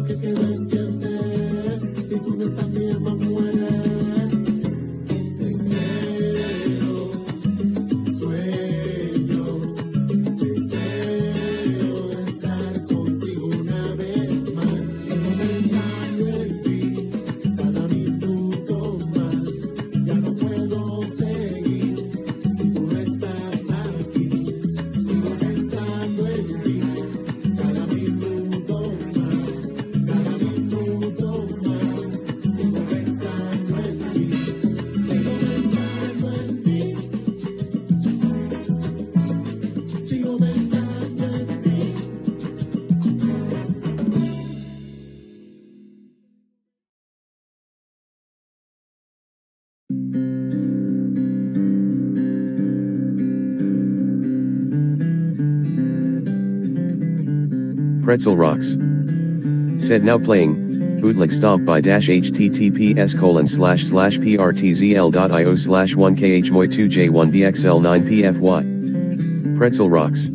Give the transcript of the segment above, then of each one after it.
que queda en quién si tú no estás mi alma muere. Te quiero, sueño, deseo estar contigo una vez más. Sigo pensando en ti cada minuto más. Ya no puedo seguir si tú no estás aquí. Sigo pensando en ti cada minuto más, cada minuto más. Sigo pensando en ti, sigo pensando en ti, sigo pensando en ti. Pretzel Rocks. Said now playing, bootleg stomp by https://prtzl.io/1khmoy2j1bxl9pfy. Pretzel Rocks.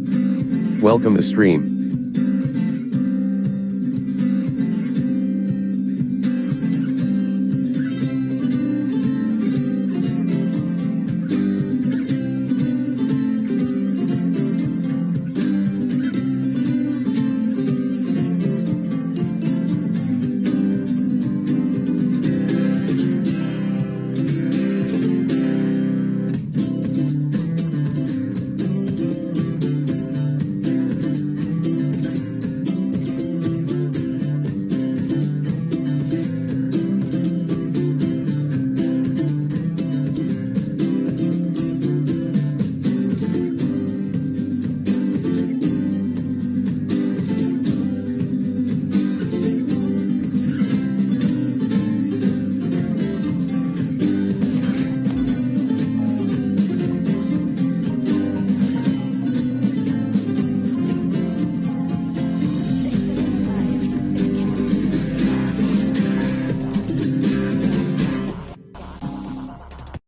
Welcome the stream.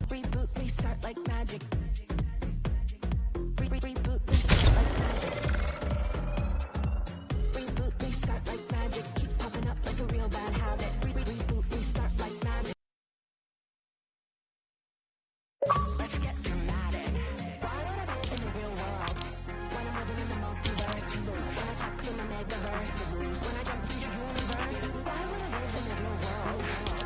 Reboot, restart like magic. Reboot, restart like magic. Reboot, restart like magic. Keep popping up like a real bad habit. Reboot, restart like magic. Let's get dramatic. Why would I live in the real world when I'm living in the multiverse? When I talk in the metaverse, when I jump through your universe. Why would I live in the real world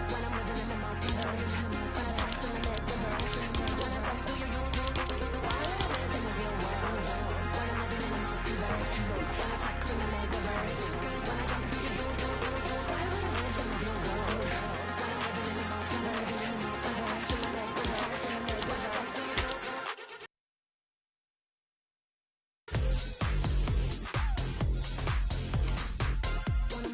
when I'm living in the multiverse? When I talk in the metaverse, when I jump through your universe. Why would I live in the real world when I'm living in the multiverse? When I talk in the metaverse, when I jump through your universe. Why would I live in the real world when I'm living in the multiverse? In the multiverse, in the metaverse, in the metaverse. When I'm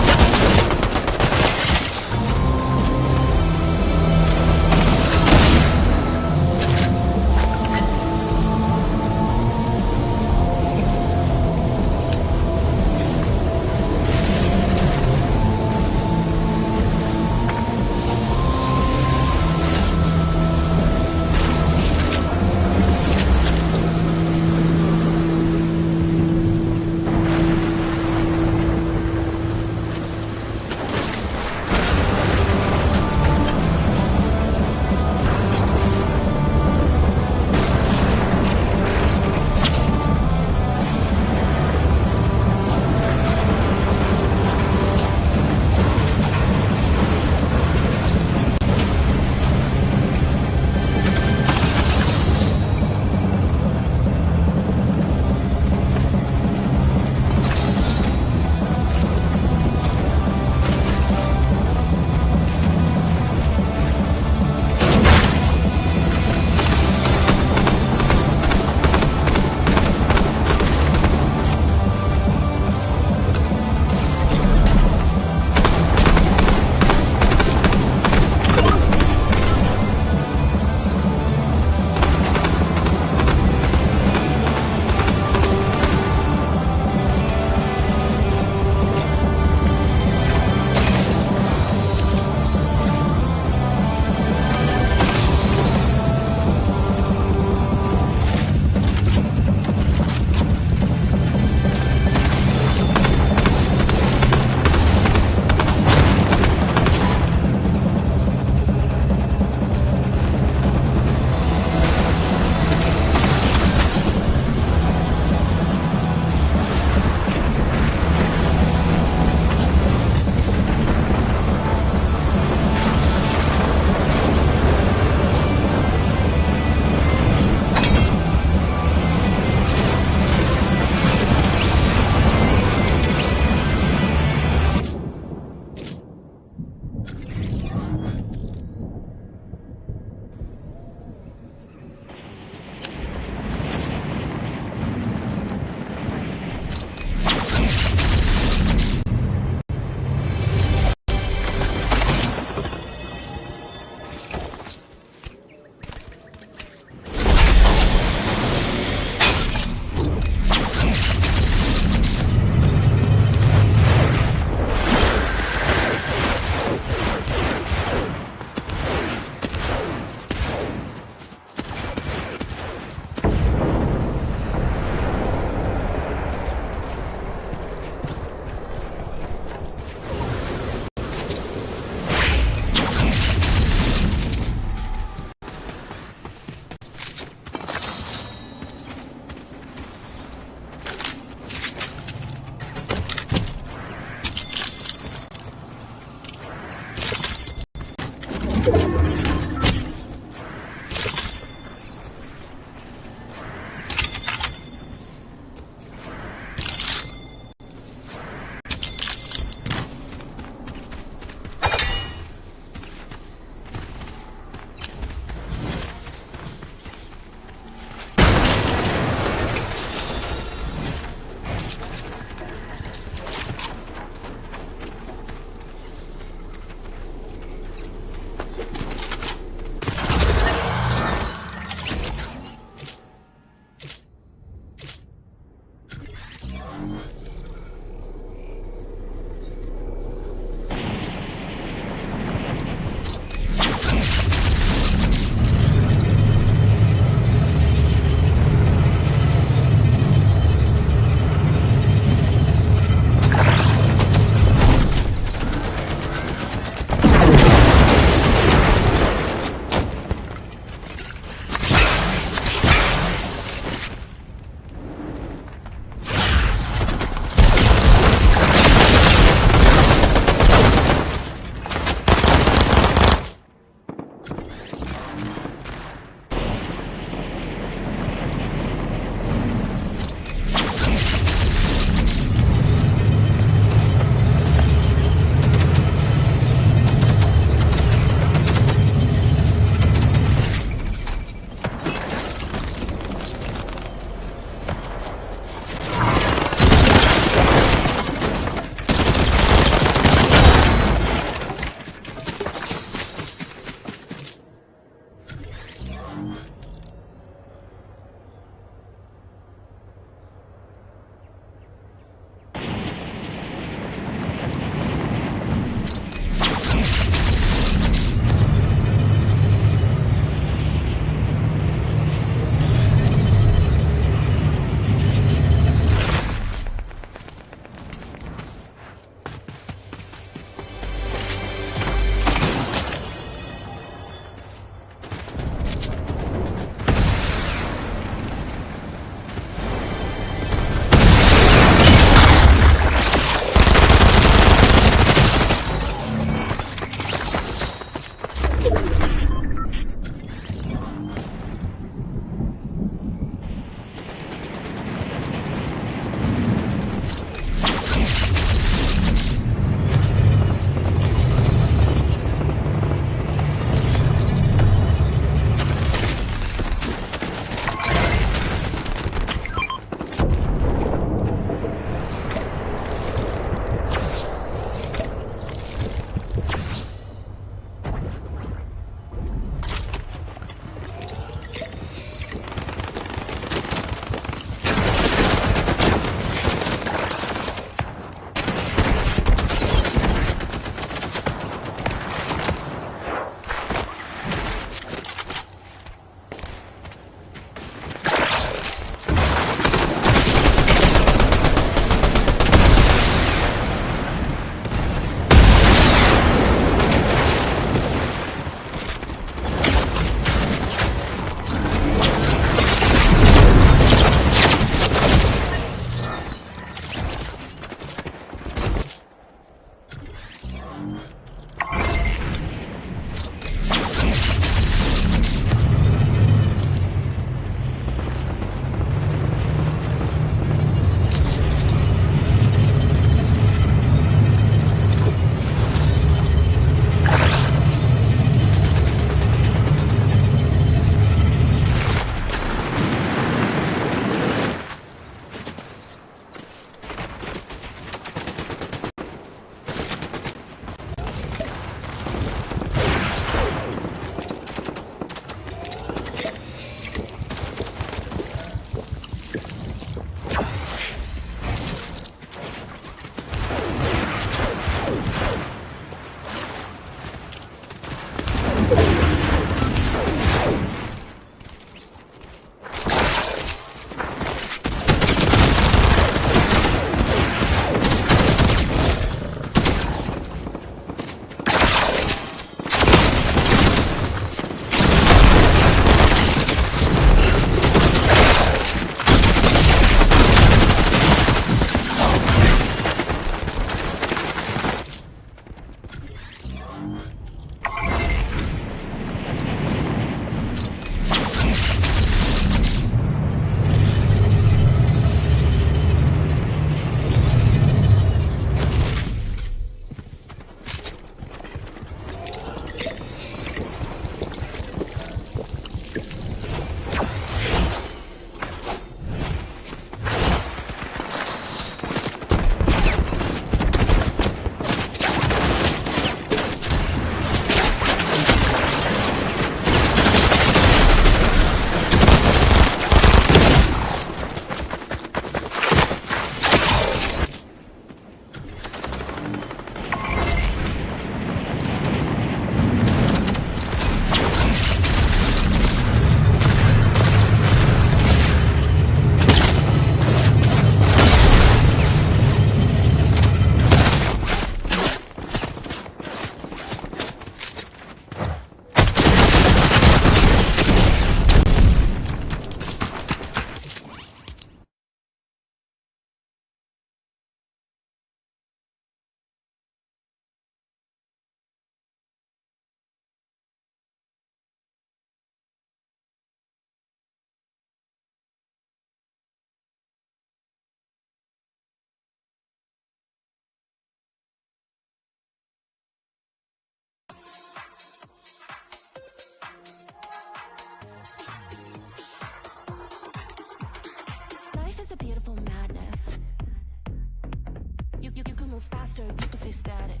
You can move faster, you can stay static.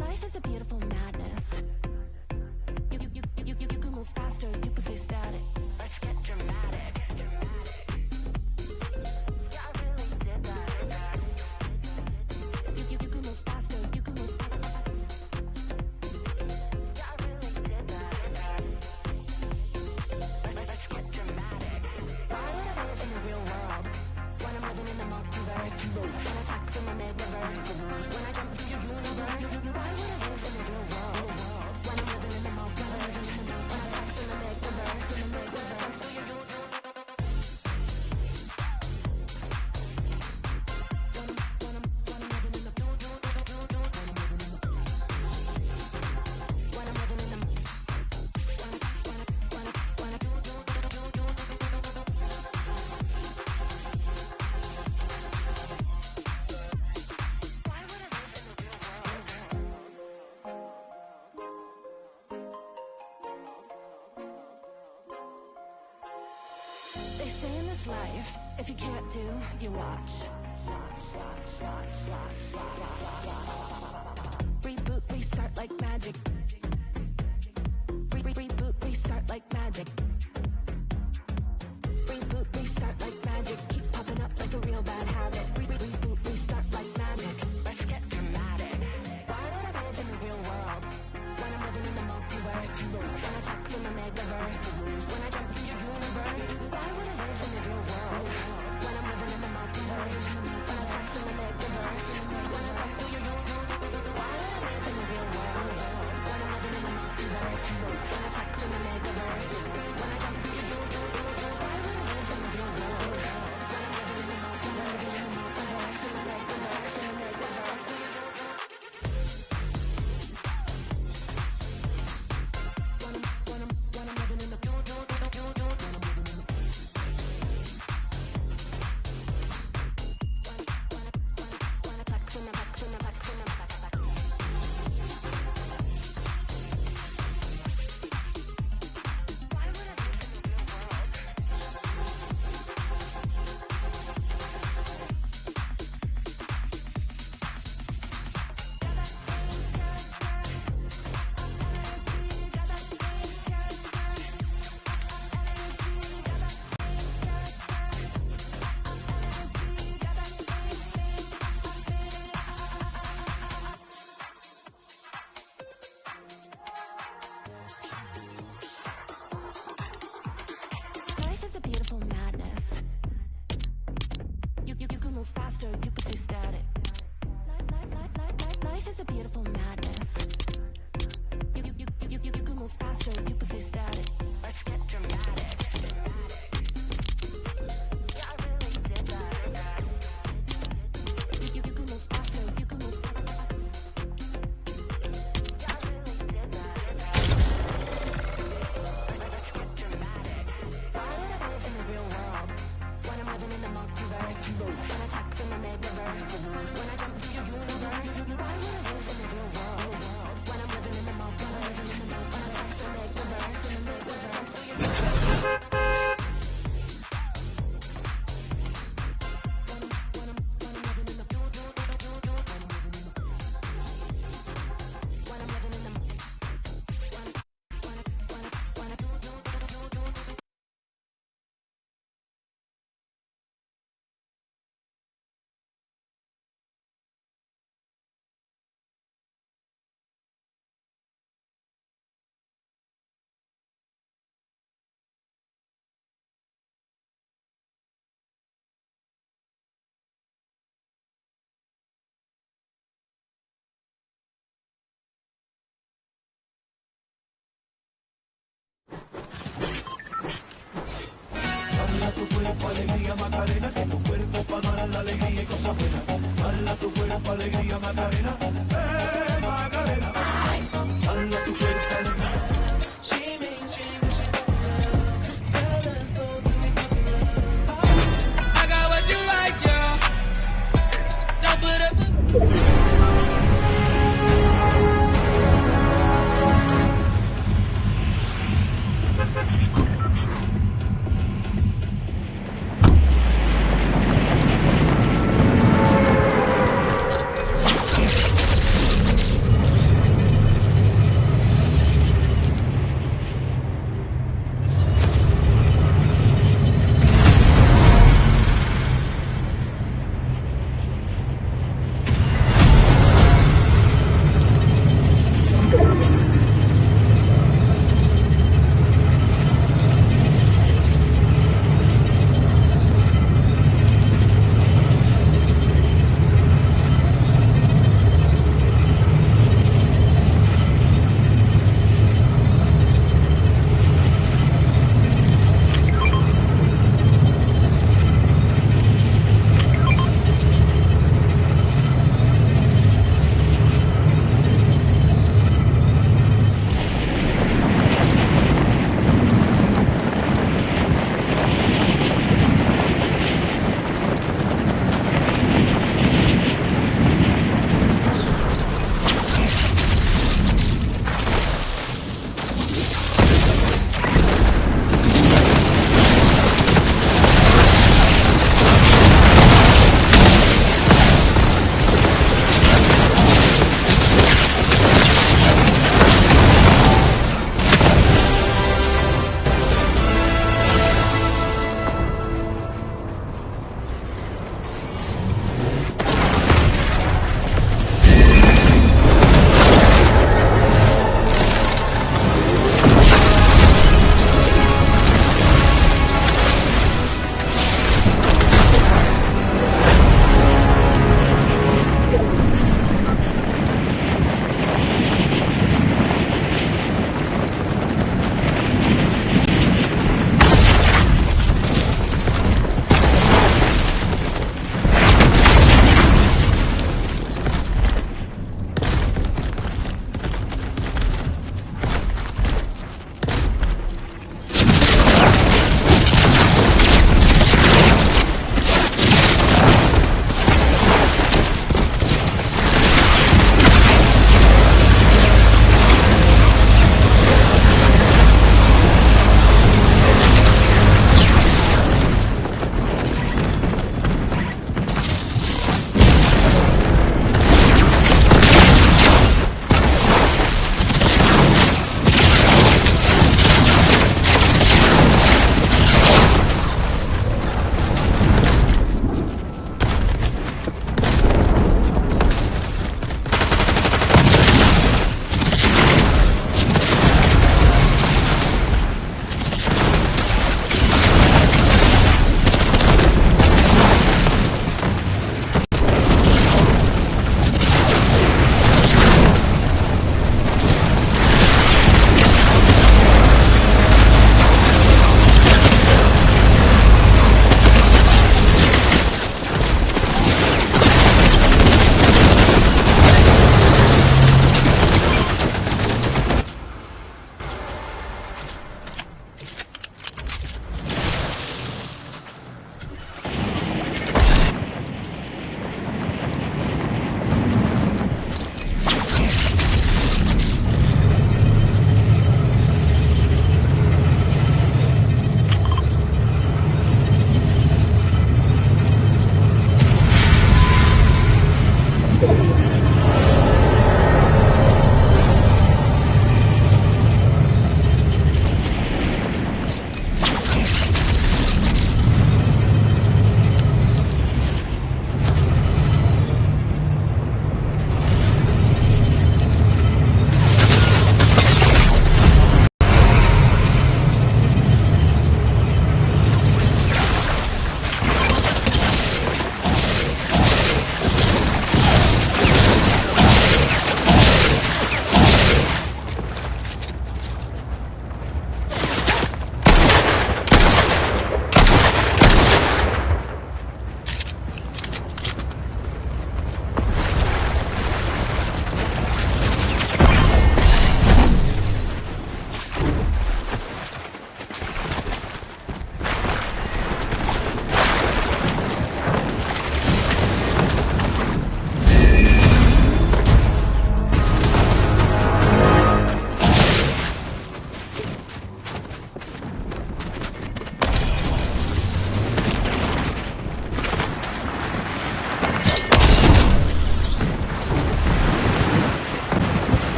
Life is a beautiful madness. You can move faster, you can stay static. Let's get dramatic. Yeah, I really did that. You can move faster, you can move. Yeah, I really did that. Let's get dramatic. Why would I live in the real world when I'm living in the multiverse? When I tax in the metaverse, when I jump into your universe. Why would I live in the real world when I'm living in the multiverse? When I tax in the metaverse, in the metaverse. They say in this life, if you can't do, you watch. Reboot, restart like magic. Reboot, restart like magic. Reboot, restart like magic. Keep popping up like a real bad habit. Reboot, restart like magic. Let's get dramatic. Why would I live in the real world when I'm living in the multiverse? When I tax in the metaverse, when I jump into your universe. Why would I live in the real world when I'm living in the multiverse? When I tax in the metaverse, when I jump into your universe. Why would I live in the real world when I'm living in the multiverse? When I tax in the metaverse, when I jump into your universe. Why would I live in the real world when I'm living in the multiverse? In the multiverse, in the metaverse, in the metaverse. When I'm living in the when I tax in the tax in the tax in the why would I live in the real world? Life is a beautiful madness. You can move faster, you can stay static. Life is a beautiful madness. You can move faster, you can stay static. Let's get dramatic. Yeah, I really did that. You can move faster, you can move. Yeah, I really did that. Let's get dramatic. Why would I live in the real world when I'm living in the multiverse? When I tax in the metaverse, when I jump into your universe. Why would I live in the real world when I'm living in the multiverse? When I tax in the metaverse, in the metaverse. I got what you like, girl. Don't put up.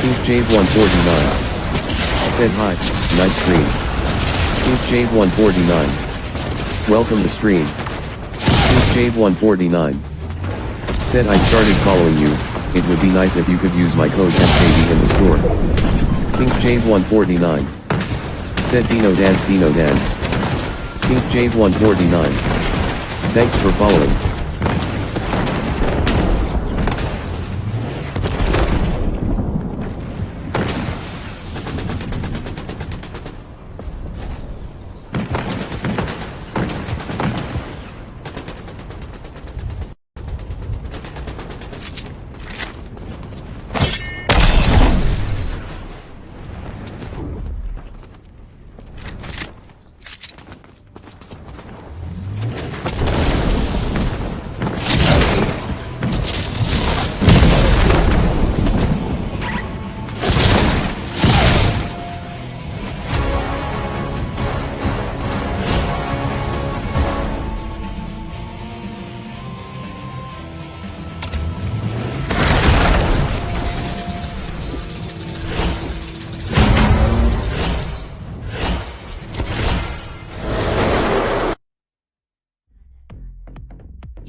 Pink Jave 149. Said hi, nice stream. Pink Jave 149. Welcome to stream. Pink Jave 149. Said I started following you, it would be nice if you could use my code FJD in the store. Pink Jave 149. Said Dino Dance. Pink Jave 149. Thanks for following.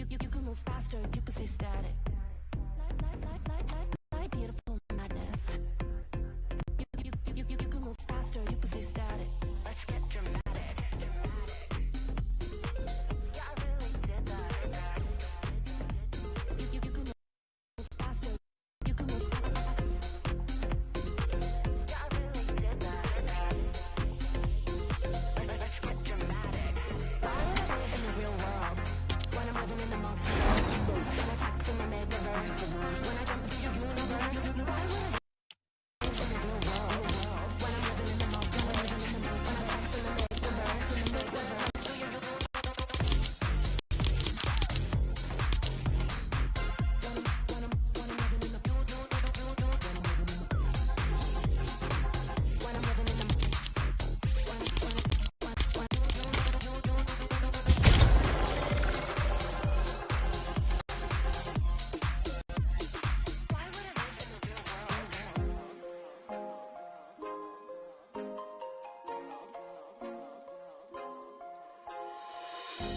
You can move faster, you can stay static. Like beautiful madness. You can move faster, you can stay static. Let's get dramatic. Yeah, I really did that. You can move faster, you can move. Yeah, I really did that. Let's get dramatic. I live in the real world. When I'm living in the multiverse, when I tax in the metaverse, when I jump into your universe, why would I live in the real world? When I'm living in the multiverse, when I tax in the metaverse,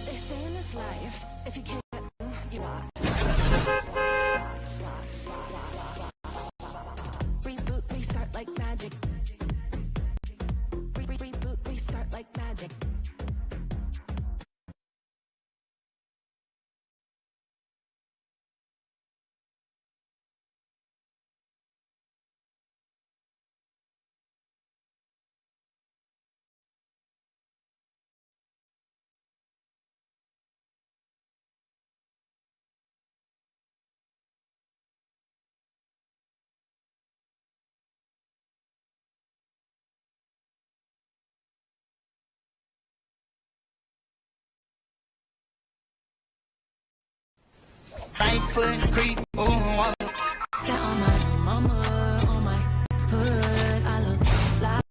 they say in this life, if you can't, you are. Reboot, restart like magic. Reboot, restart like magic. Right foot creep, walk. Yeah, on my mama, on my hood, I look like.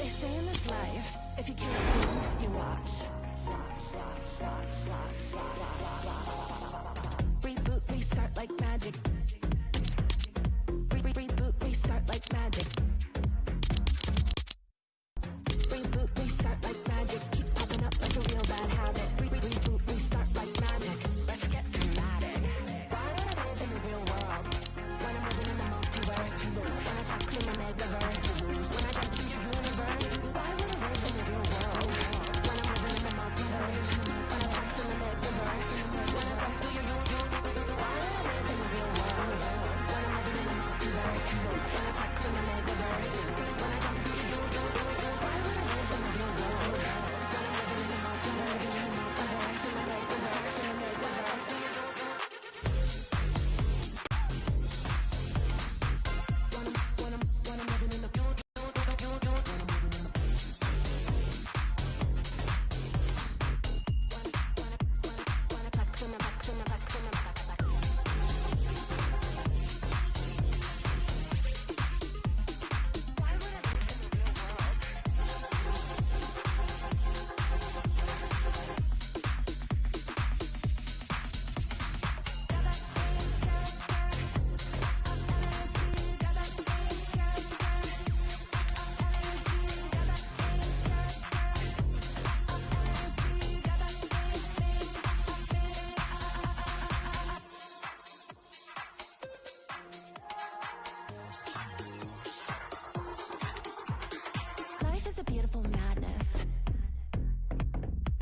They say in this life, if you can't do, you watch. Reboot, restart like magic. Reboot, restart like magic. Reboot, restart like magic. Keep popping up like a real bad habit. Reboot, restart like magic. Let's get dramatic. Why would I live in the real world when I'm living in the multiverse? When I talk in the megaverse, when I jump to your universe. Why would I live in the real world when I'm living in the multiverse? When I talk in the megaverse, when I jump to your universe. Why would I live in the real world when I'm living in the multiverse? When I talk in the megaverse, when I jump to your universe. Why would I live in the real world when I'm living in the multiverse? In the multiverse, in the megaverse, in the megaverse. When I'm living in the Life is a beautiful madness.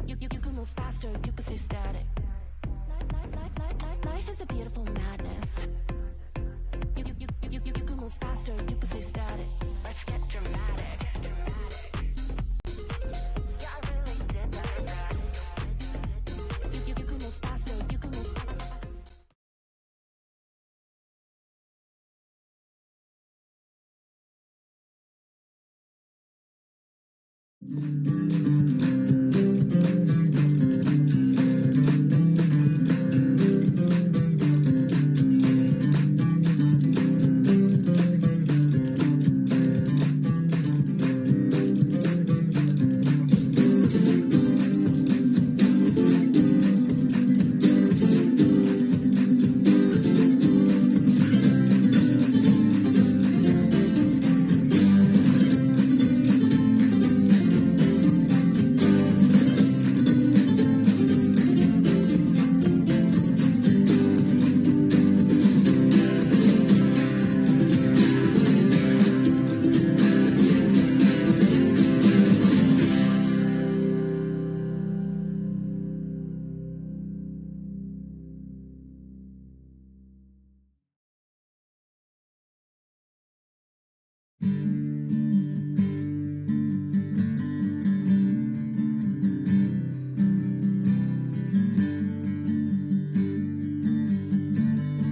You can move faster, you can stay static. Life is a beautiful madness. You can move faster, you can stay static. Let's get dramatic. Yeah, I really did that. You can move faster, you can move.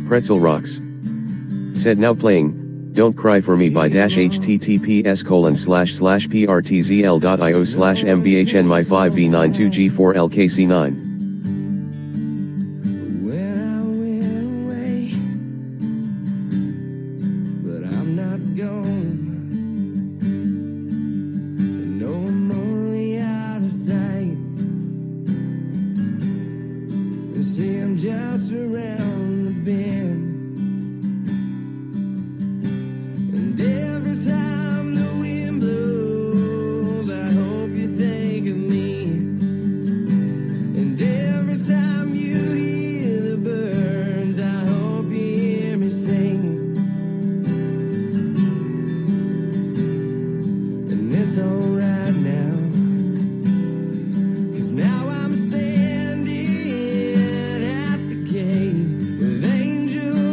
Pretzel Rocks. Said now playing, Don't Cry For Me by https://prtzel.io/mbhnmy5v92g4lkc9. When I went away, but I'm not gone. No, I'm only out of sight. You see, I'm just around the bend. And every time the wind blows, I hope you think of me. And every time you hear the birds, I hope you hear me sing. And it's alright now, 'cause now I'm standing at the gate with angels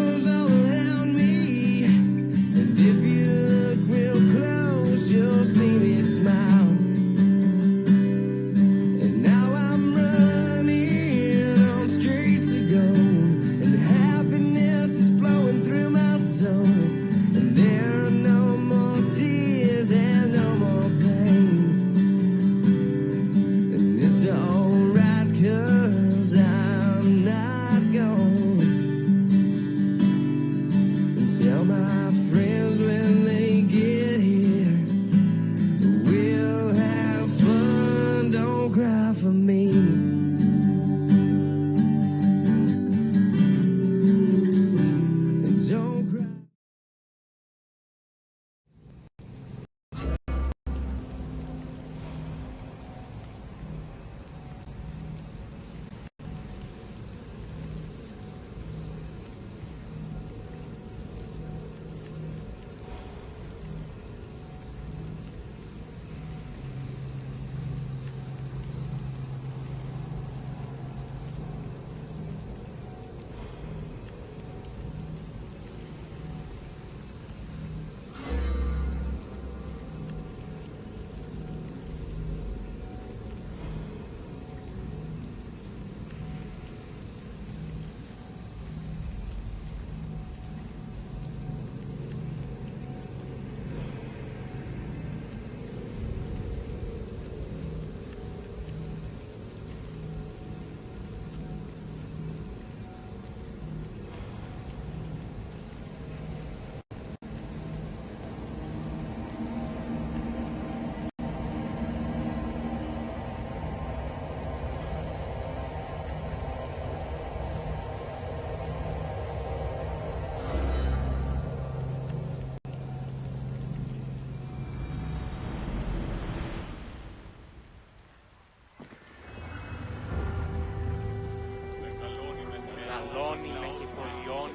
καλώνει με και πολιών,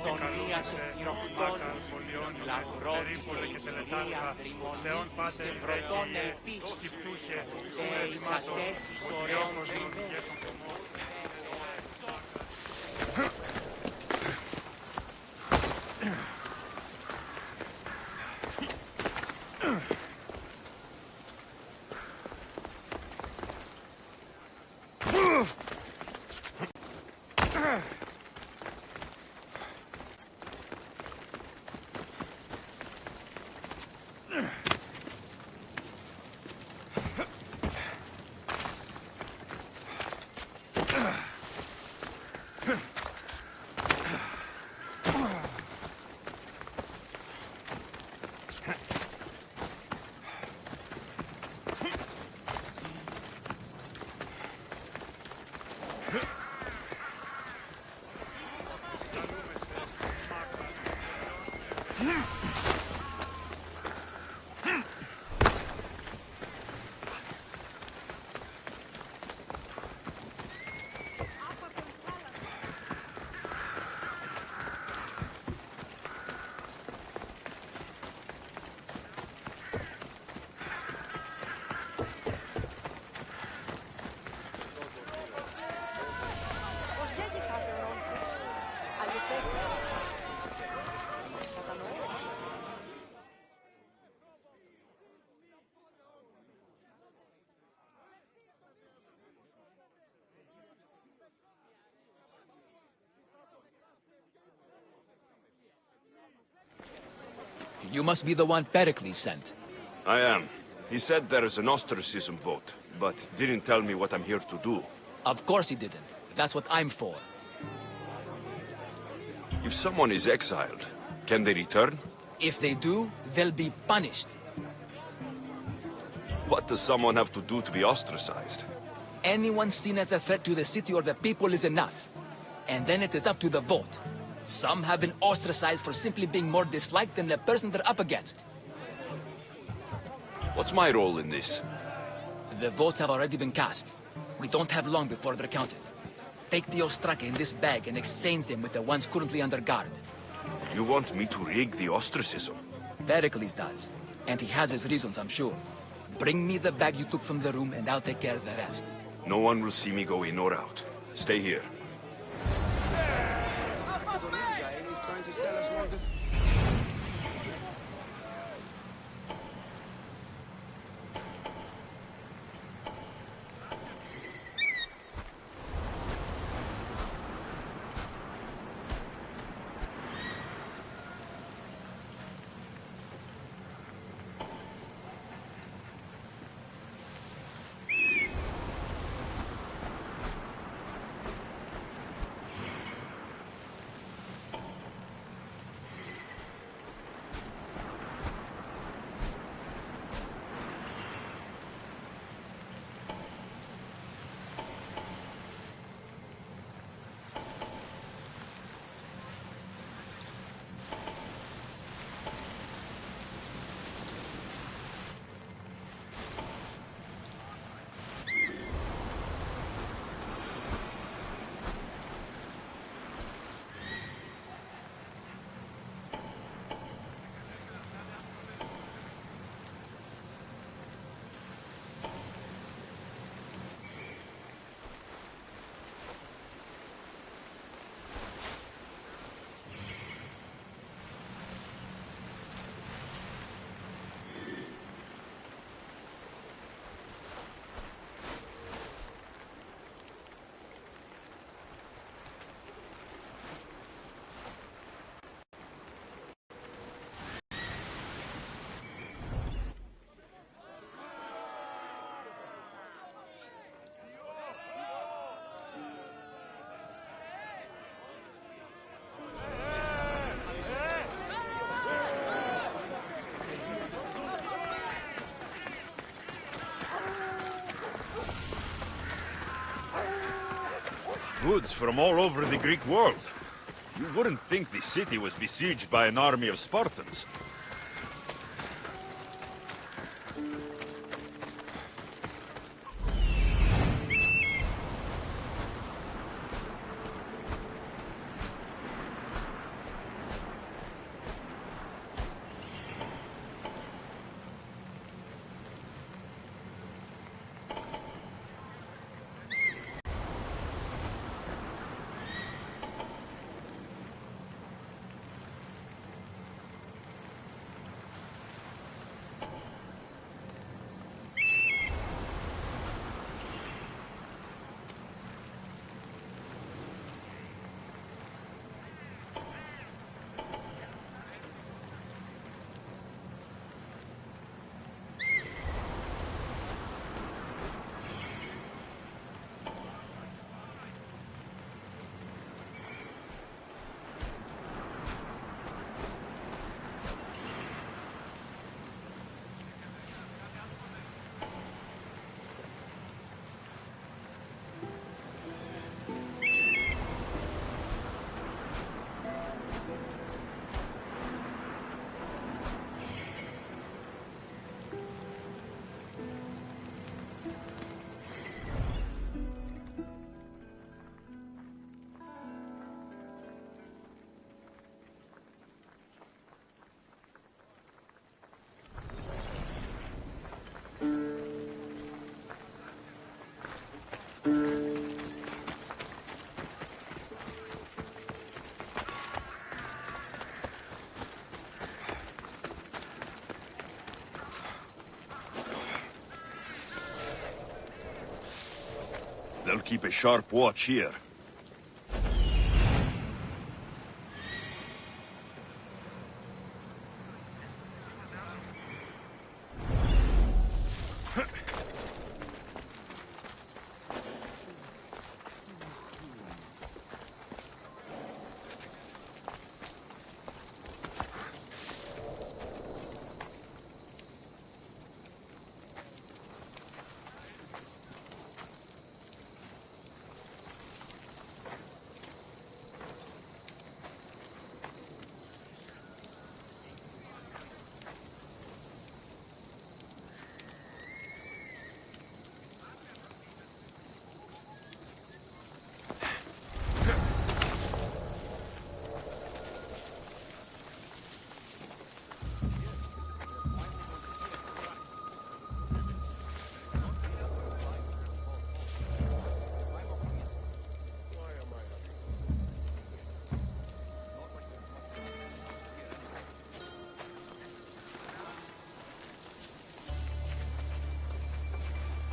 φωνία και θηροκτών, λαυρότυχε η γυρία δρυμονή, σε βροντών ελπίσου, οι κατέφους ωραίων δρύμες. You must be the one Pericles sent. I am. He said there is an ostracism vote, but didn't tell me what I'm here to do. Of course he didn't. That's what I'm for. If someone is exiled, can they return? If they do, they'll be punished. What does someone have to do to be ostracized? Anyone seen as a threat to the city or the people is enough. And then it is up to the vote. Some have been ostracized for simply being more disliked than the person they're up against. What's my role in this? The votes have already been cast. We don't have long before they're counted. Take the Ostraka in this bag and exchange them with the ones currently under guard. You want me to rig the ostracism? Pericles does. And he has his reasons, I'm sure. Bring me the bag you took from the room and I'll take care of the rest. No one will see me go in or out. Stay here. Goods from all over the Greek world. You wouldn't think the city was besieged by an army of Spartans. keep a sharp watch here.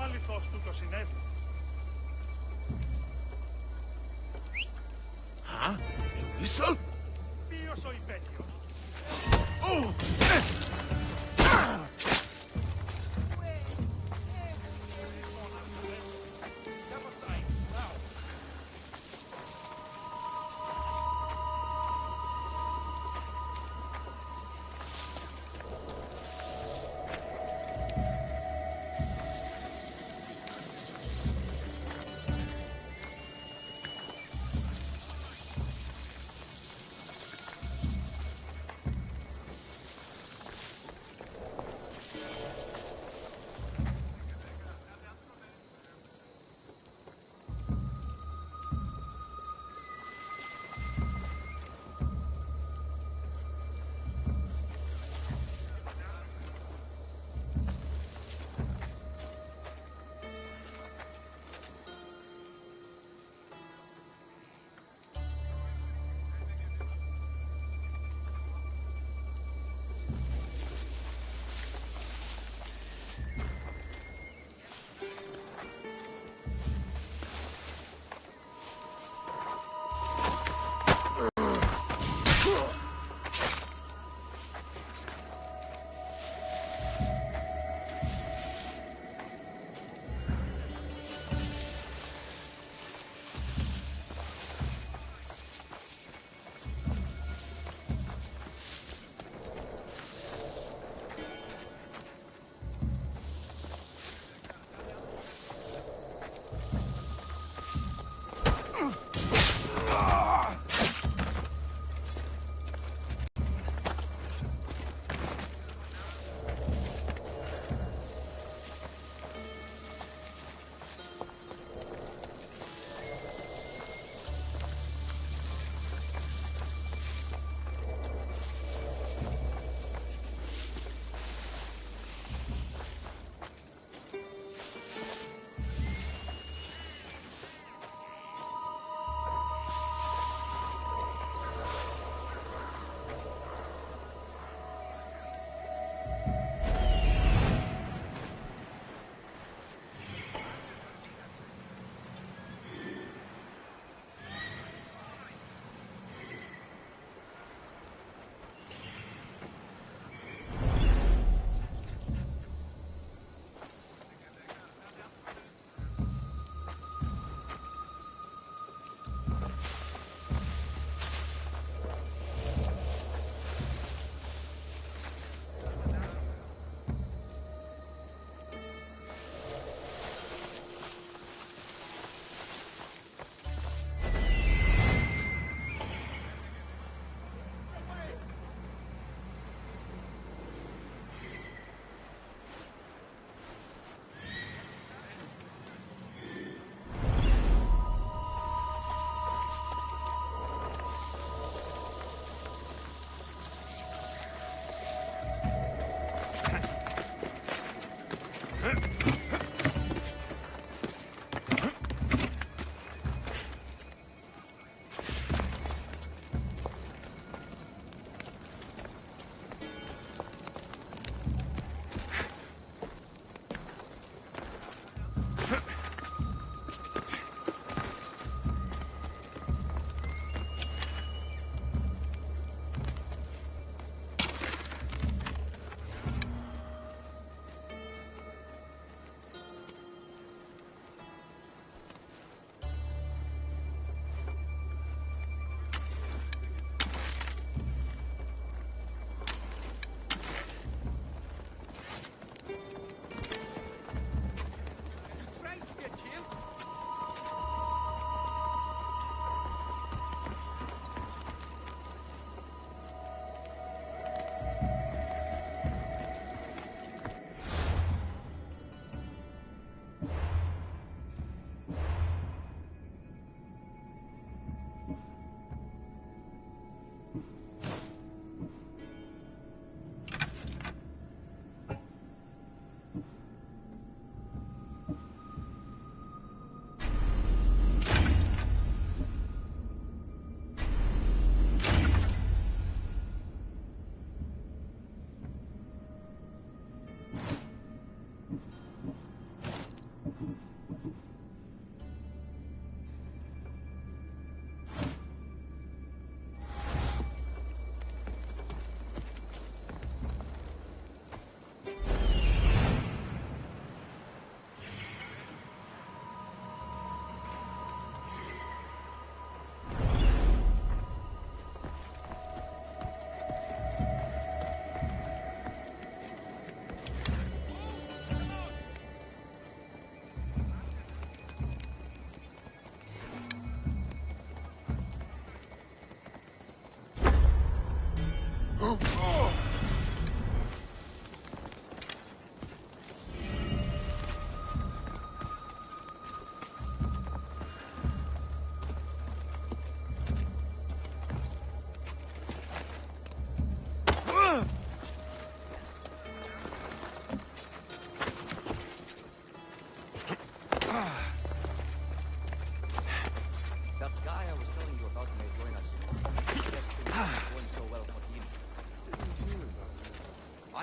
Αληθώς τούτο συνέβη. Huh? You whistle? Ποιος ο υπέτειος? Oh!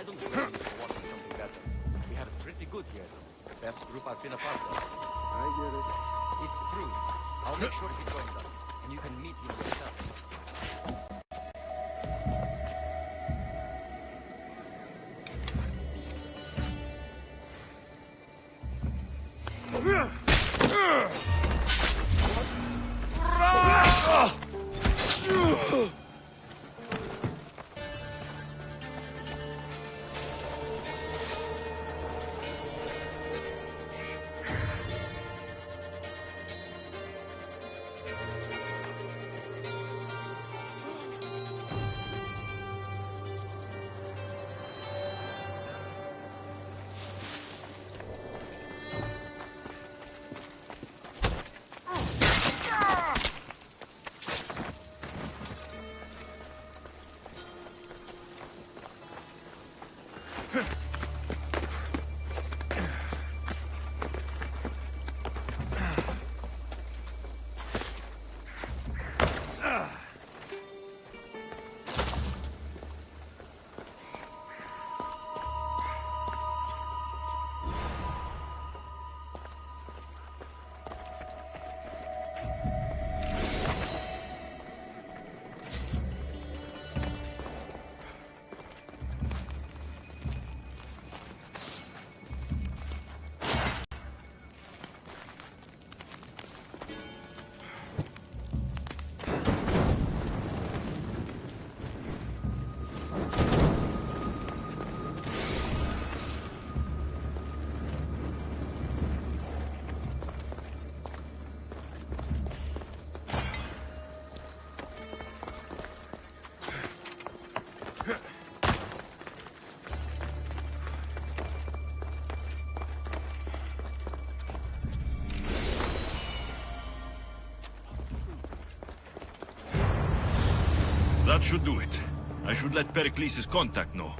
I don't blame you for wanting something better. We have it pretty good here, though. The best group I've been a part of. I get it. It's true. I'll make sure he joins us, and you can meet him yourself. That should do it. I should let Pericles' contact know.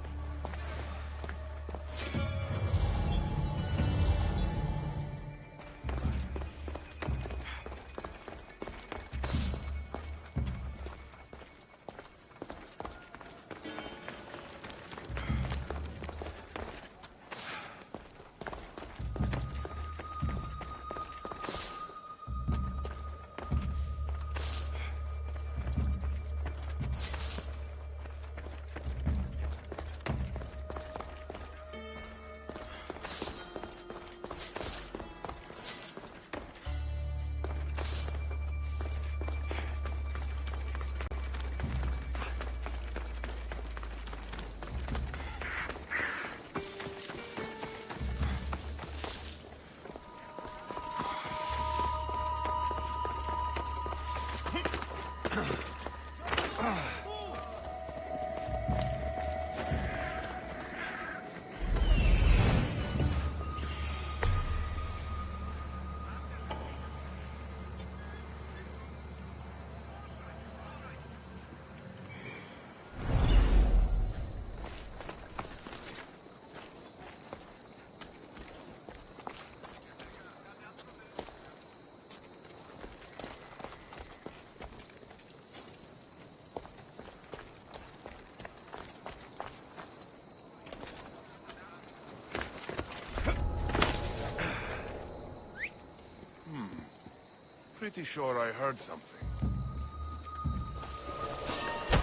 Pretty sure I heard something.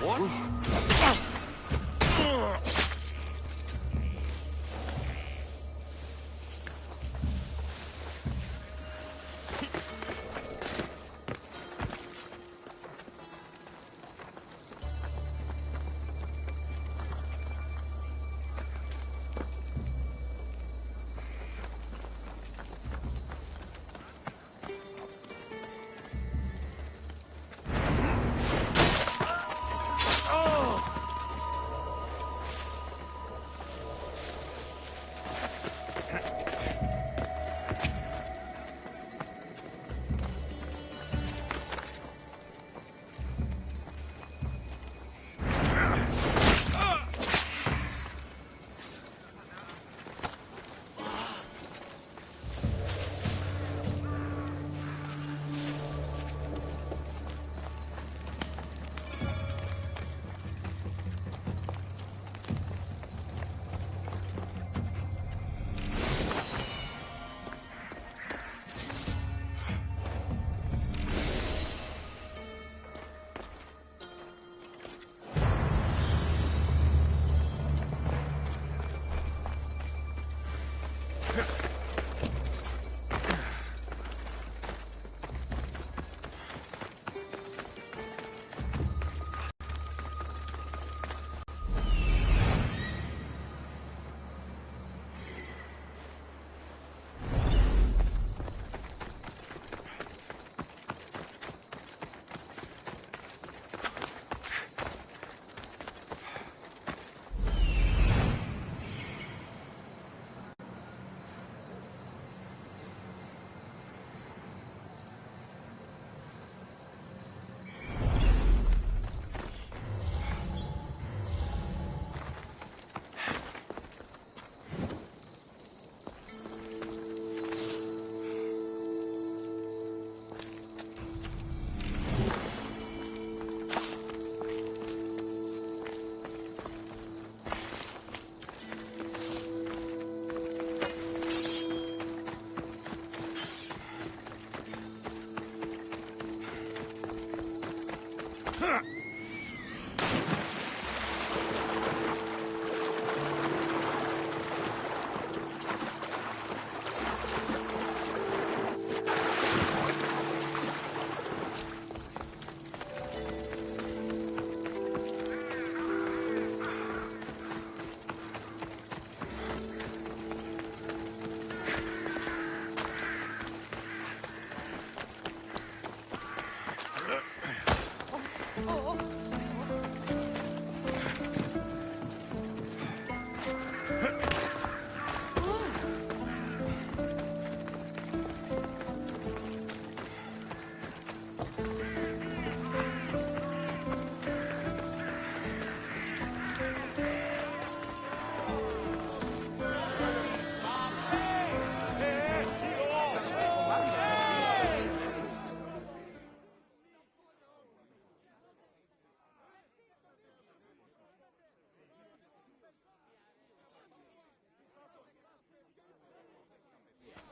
What?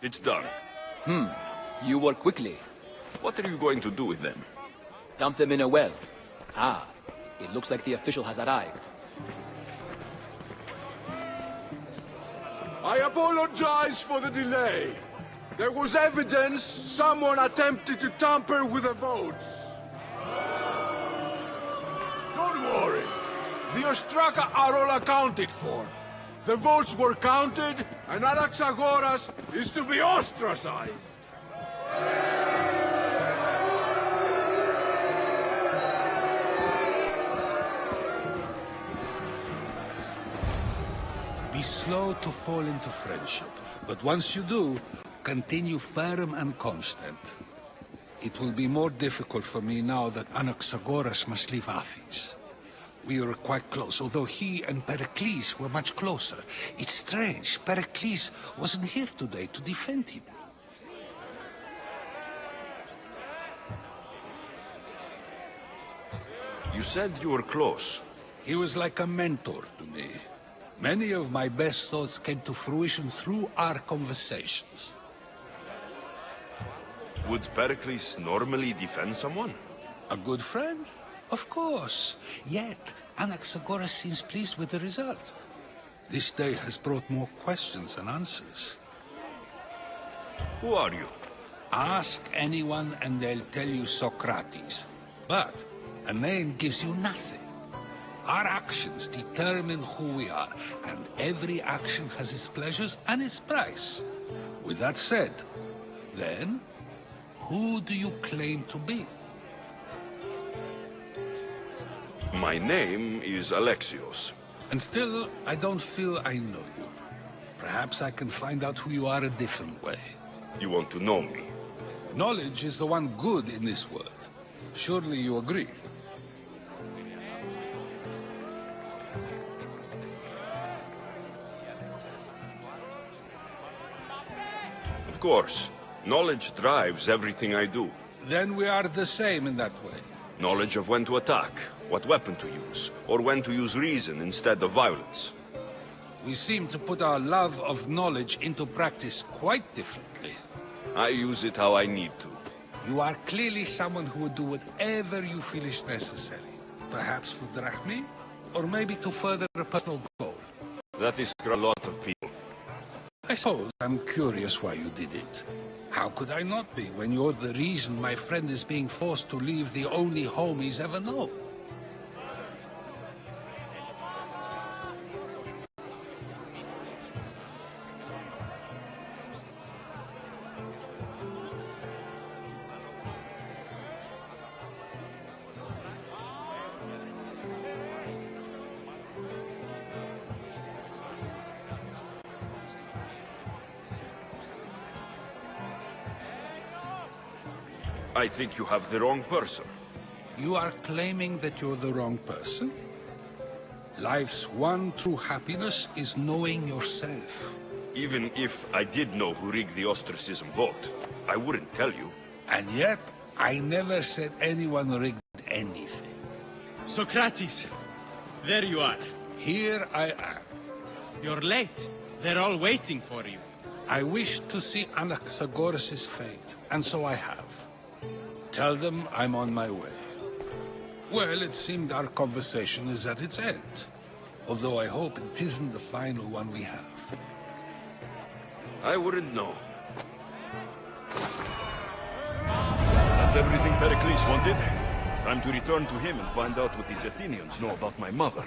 It's done. You work quickly. What are you going to do with them? Dump them in a well. Ah, it looks like the official has arrived. I apologize for the delay. There was evidence someone attempted to tamper with the votes. Don't worry. The Ostraka are all accounted for. The votes were counted, and Anaxagoras is to be ostracized. Be slow to fall into friendship, but once you do, continue firm and constant. It will be more difficult for me now that Anaxagoras must leave Athens. We were quite close, although he and Pericles were much closer. It's strange, Pericles wasn't here today to defend him. You said you were close. He was like a mentor to me. Many of my best thoughts came to fruition through our conversations. Would Pericles normally defend someone? A good friend? Of course. Yet, Anaxagoras seems pleased with the result. This day has brought more questions than answers. Who are you? Ask anyone and they'll tell you Socrates. But a name gives you nothing. Our actions determine who we are, and every action has its pleasures and its price. With that said, then, who do you claim to be? My name is Alexios. And still, I don't feel I know you. Perhaps I can find out who you are a different way. You want to know me? Knowledge is the one good in this world. Surely you agree? Of course. Knowledge drives everything I do. Then we are the same in that way. Knowledge of when to attack, what weapon to use, or when to use reason instead of violence. We seem to put our love of knowledge into practice quite differently. I use it how I need to. You are clearly someone who would do whatever you feel is necessary. Perhaps for drachmae, or maybe to further a personal goal. That is for a lot of people. I suppose I'm curious why you did it. How could I not be when you're the reason my friend is being forced to leave the only home he's ever known? I think you have the wrong person. You are claiming that you're the wrong person? Life's one true happiness is knowing yourself. Even if I did know who rigged the ostracism vote, I wouldn't tell you. And yet, I never said anyone rigged anything. Socrates, there you are. Here I am. You're late. They're all waiting for you. I wish to see Anaxagoras' fate, and so I have. Tell them I'm on my way. Well, it seemed our conversation is at its end. Although I hope it isn't the final one we have. I wouldn't know. That's everything Pericles wanted. Time to return to him and find out what these Athenians know about my mother.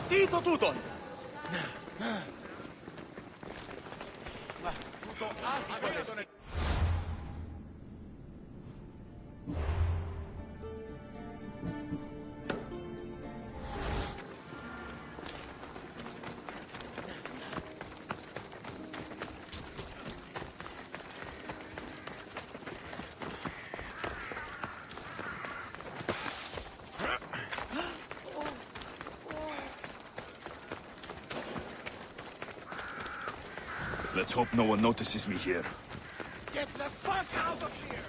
Tito Tuton! Let's hope no one notices me here. Get the fuck out of here!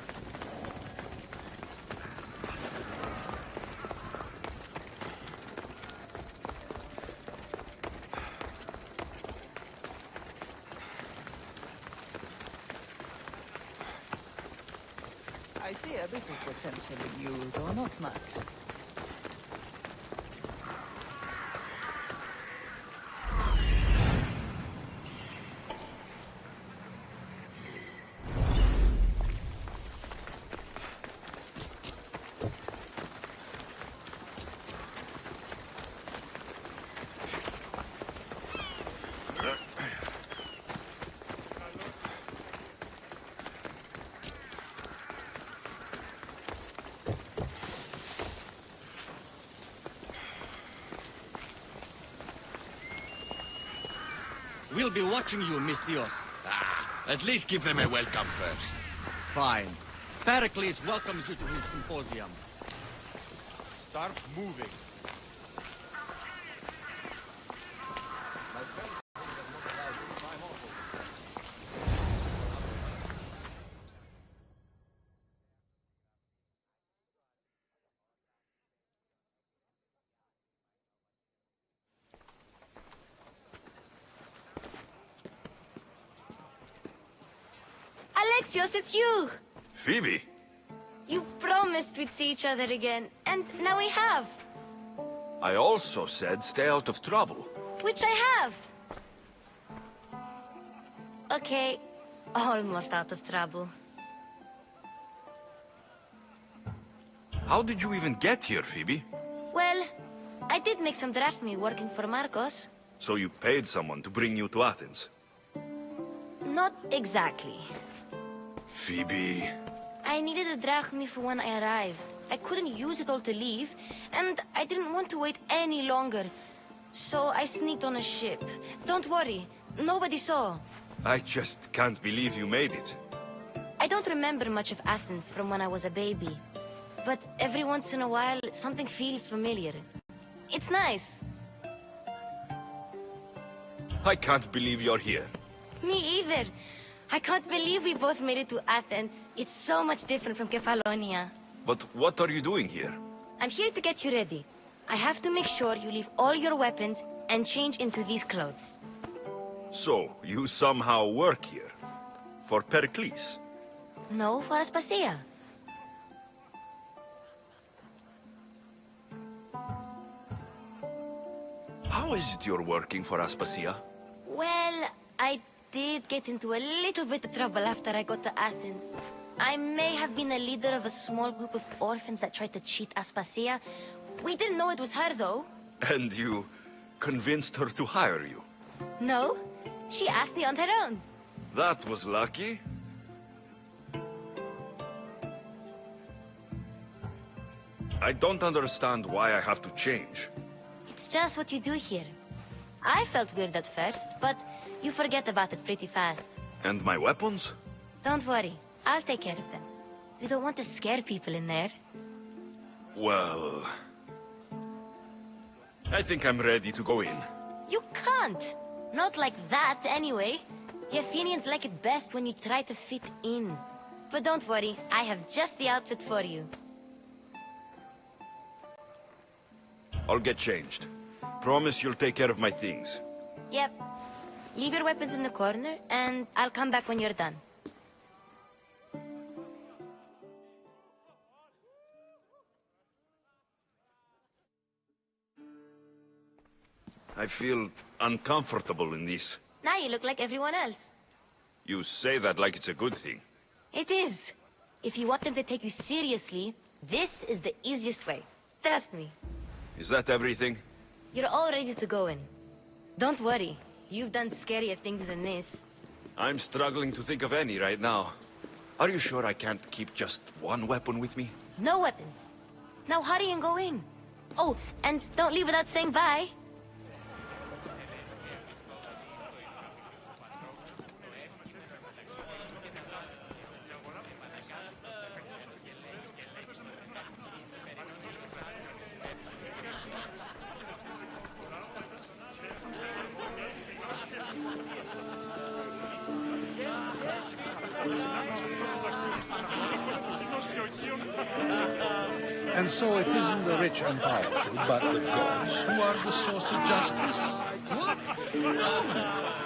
I see a bit of potential in you, though not much. We'll be watching you, Miss Dios. At least give them a welcome first. Fine. Pericles welcomes you to his symposium. Start moving. Alexios, it's you! Phoebe? You promised we'd see each other again, and now we have. I also said stay out of trouble. Which I have. Okay, almost out of trouble. How did you even get here, Phoebe? Well, I did make some drachmi working for Marcos. So you paid someone to bring you to Athens? Not exactly. Phoebe... I needed a drachmi for when I arrived. I couldn't use it all to leave, and I didn't want to wait any longer. So I sneaked on a ship. Don't worry, nobody saw. I just can't believe you made it. I don't remember much of Athens from when I was a baby. But every once in a while, something feels familiar. It's nice. I can't believe you're here. Me either. I can't believe we both made it to Athens. It's so much different from Kefalonia. But what are you doing here? I'm here to get you ready. I have to make sure you leave all your weapons and change into these clothes. So, you somehow work here? For Pericles? No, for Aspasia. How is it you're working for Aspasia? Well, I did get into a little bit of trouble after I got to Athens. I may have been a leader of a small group of orphans that tried to cheat Aspasia. We didn't know it was her, though. And you convinced her to hire you? No, she asked me on her own. That was lucky. I don't understand why I have to change. It's just what you do here. I felt weird at first, but you forget about it pretty fast. And my weapons? Don't worry, I'll take care of them. We don't want to scare people in there. Well... I think I'm ready to go in. You can't! Not like that, anyway. The Athenians like it best when you try to fit in. But don't worry, I have just the outfit for you. I'll get changed. Promise you'll take care of my things. Yep. Leave your weapons in the corner, and I'll come back when you're done. I feel uncomfortable in this. Now you look like everyone else. You say that like it's a good thing. It is. If you want them to take you seriously, this is the easiest way. Trust me. Is that everything? You're all ready to go in. Don't worry. You've done scarier things than this. I'm struggling to think of any right now. Are you sure I can't keep just one weapon with me? No weapons. Now hurry and go in. Oh, and don't leave without saying bye. And so it isn't the rich and powerful, but the gods who are the source of justice? What? No!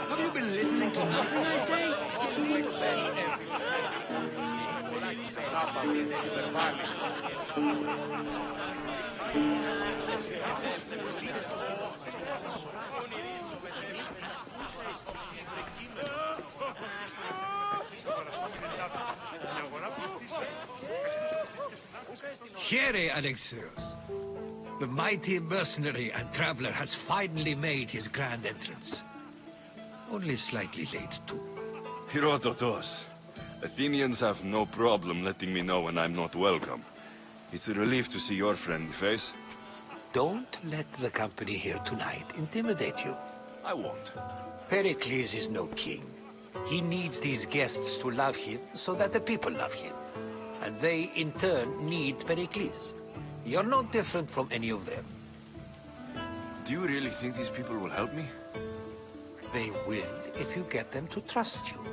Have you been listening to nothing I say? Here, Alexios. The mighty mercenary and traveler has finally made his grand entrance. Only slightly late, too. Herodotos. Athenians have no problem letting me know when I'm not welcome. It's a relief to see your friendly face. Don't let the company here tonight intimidate you. I won't. Pericles is no king. He needs these guests to love him so that the people love him. And they, in turn, need Pericles. You're no different from any of them. Do you really think these people will help me? They will if you get them to trust you.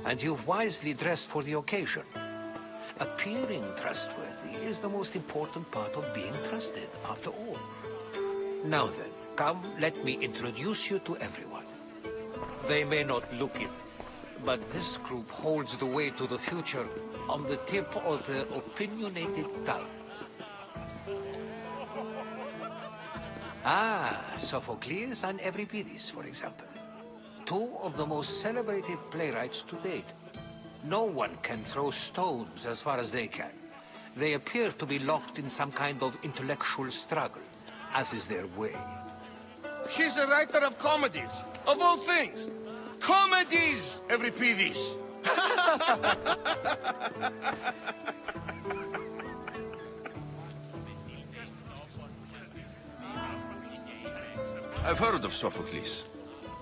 And you've wisely dressed for the occasion. Appearing trustworthy is the most important part of being trusted, after all. Now then, come, let me introduce you to everyone. They may not look it, but this group holds the way to the future on the tip of their opinionated tongues. Ah, Sophocles and Euripides, for example. Two of the most celebrated playwrights to date. No one can throw stones as far as they can. They appear to be locked in some kind of intellectual struggle, as is their way. He's a writer of comedies, of all things. Comedies, Euripides. I've heard of Sophocles.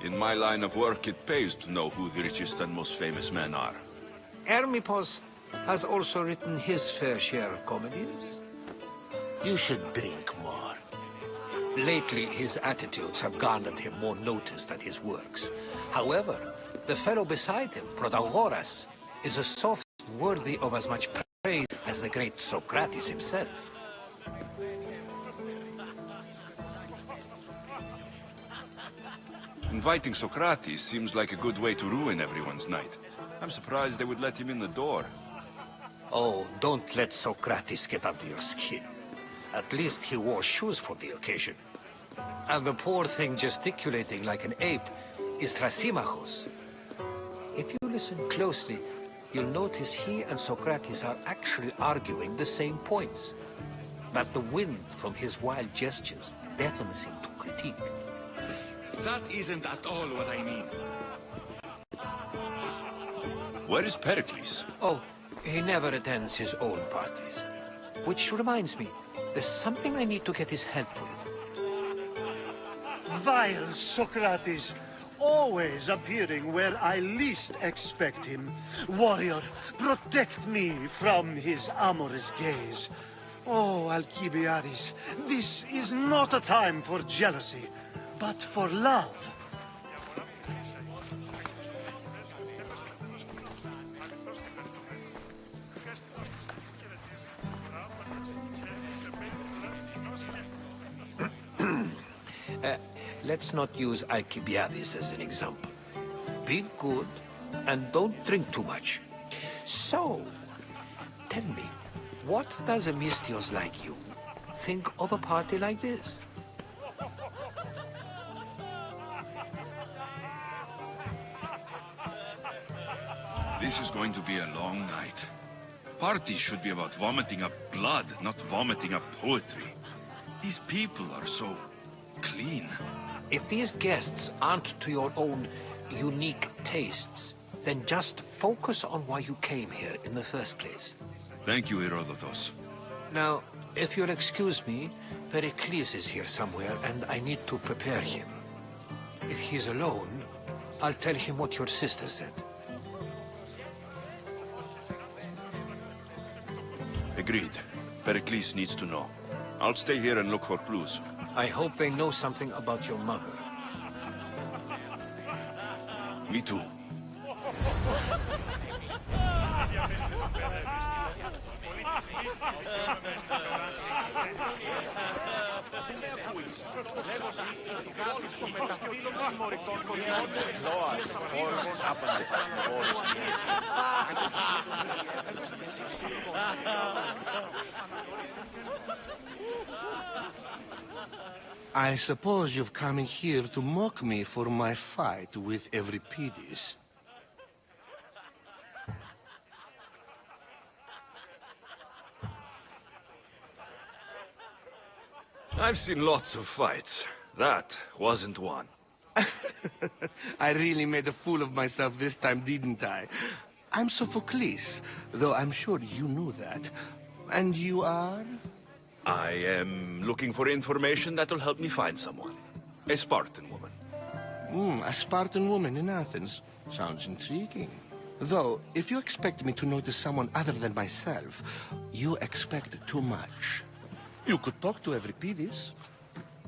In my line of work, it pays to know who the richest and most famous men are. Hermippos has also written his fair share of comedies. You should drink more. Lately, his attitudes have garnered him more notice than his works. However, the fellow beside him, Protagoras, is a sophist worthy of as much praise as the great Socrates himself. Inviting Socrates seems like a good way to ruin everyone's night. I'm surprised they would let him in the door. Oh, don't let Socrates get under your skin. At least he wore shoes for the occasion. And the poor thing gesticulating like an ape is Thrasymachos. If you listen closely, you'll notice he and Socrates are actually arguing the same points. But the wind from his wild gestures deafens him to critique. That isn't at all what I mean. Where is Pericles? Oh, he never attends his own parties. Which reminds me, there's something I need to get his help with. Vile Socrates! always appearing where I least expect him. Warrior, protect me from his amorous gaze. Oh, Alcibiades, this is not a time for jealousy, but for love. Let's not use Alcibiades as an example. Be good and don't drink too much. So, tell me, what does a Misthios like you think of a party like this? This is going to be a long night. Parties should be about vomiting up blood, not vomiting up poetry. These people are so clean. If these guests aren't to your own unique tastes, then just focus on why you came here in the first place. Thank you, Herodotus. Now, if you'll excuse me, Pericles is here somewhere and I need to prepare him. If he's alone, I'll tell him what your sister said. Agreed. Pericles needs to know. I'll stay here and look for clues. I hope they know something about your mother. Me too. I suppose you've come here to mock me for my fight with Euripides. I've seen lots of fights. That wasn't one. I really made a fool of myself this time, didn't I? I'm Sophocles, though I'm sure you knew that. And you are? I am looking for information that'll help me find someone. A Spartan woman. A Spartan woman in Athens. Sounds intriguing. Though, if you expect me to notice someone other than myself, you expect too much. You could talk to Euripides.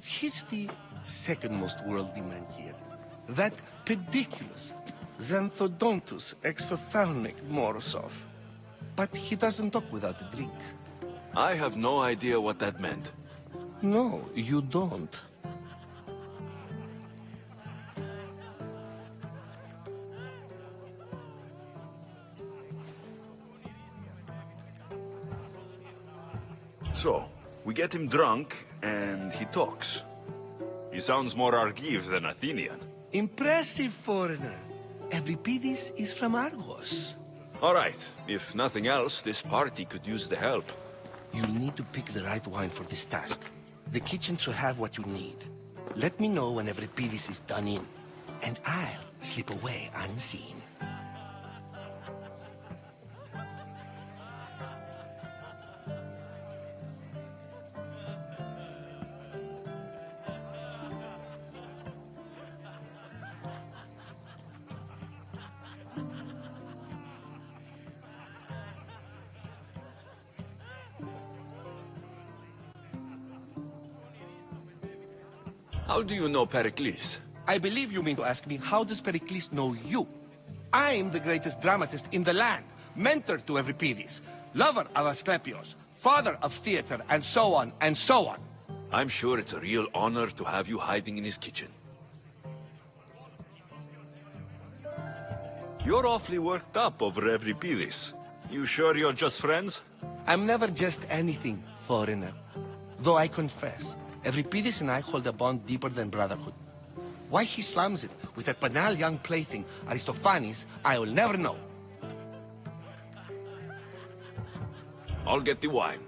He's the second most worldly man here. That pediculous, Xanthodontus exophthalmic Morosov. But he doesn't talk without a drink. I have no idea what that meant. No, you don't. So, we get him drunk, and he talks. He sounds more Argive than Athenian. Impressive, foreigner. Euripides is from Argos. All right. If nothing else, this party could use the help. You'll need to pick the right wine for this task. The kitchen should have what you need. Let me know when Euripides is done in, and I'll slip away unseen. How do you know Pericles? I believe you mean to ask me, how does Pericles know you? I'm the greatest dramatist in the land, mentor to Euripides, lover of Asclepios, father of theater, and so on, and so on. I'm sure it's a real honor to have you hiding in his kitchen. You're awfully worked up over Euripides. You sure you're just friends? I'm never just anything, foreigner. Though I confess, Euripides and I hold a bond deeper than brotherhood. Why he slams it with that banal young plaything, Aristophanes, I will never know. I'll get the wine.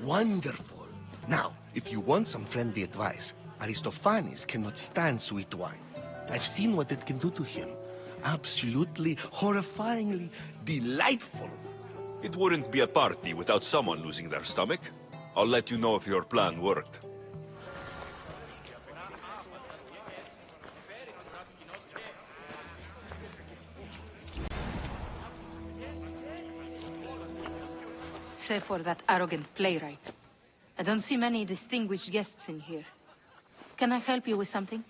Wonderful. Now, if you want some friendly advice, Aristophanes cannot stand sweet wine. I've seen what it can do to him. Absolutely, horrifyingly delightful. It wouldn't be a party without someone losing their stomach. I'll let you know if your plan worked. Say for that arrogant playwright. I don't see many distinguished guests in here. Can I help you with something?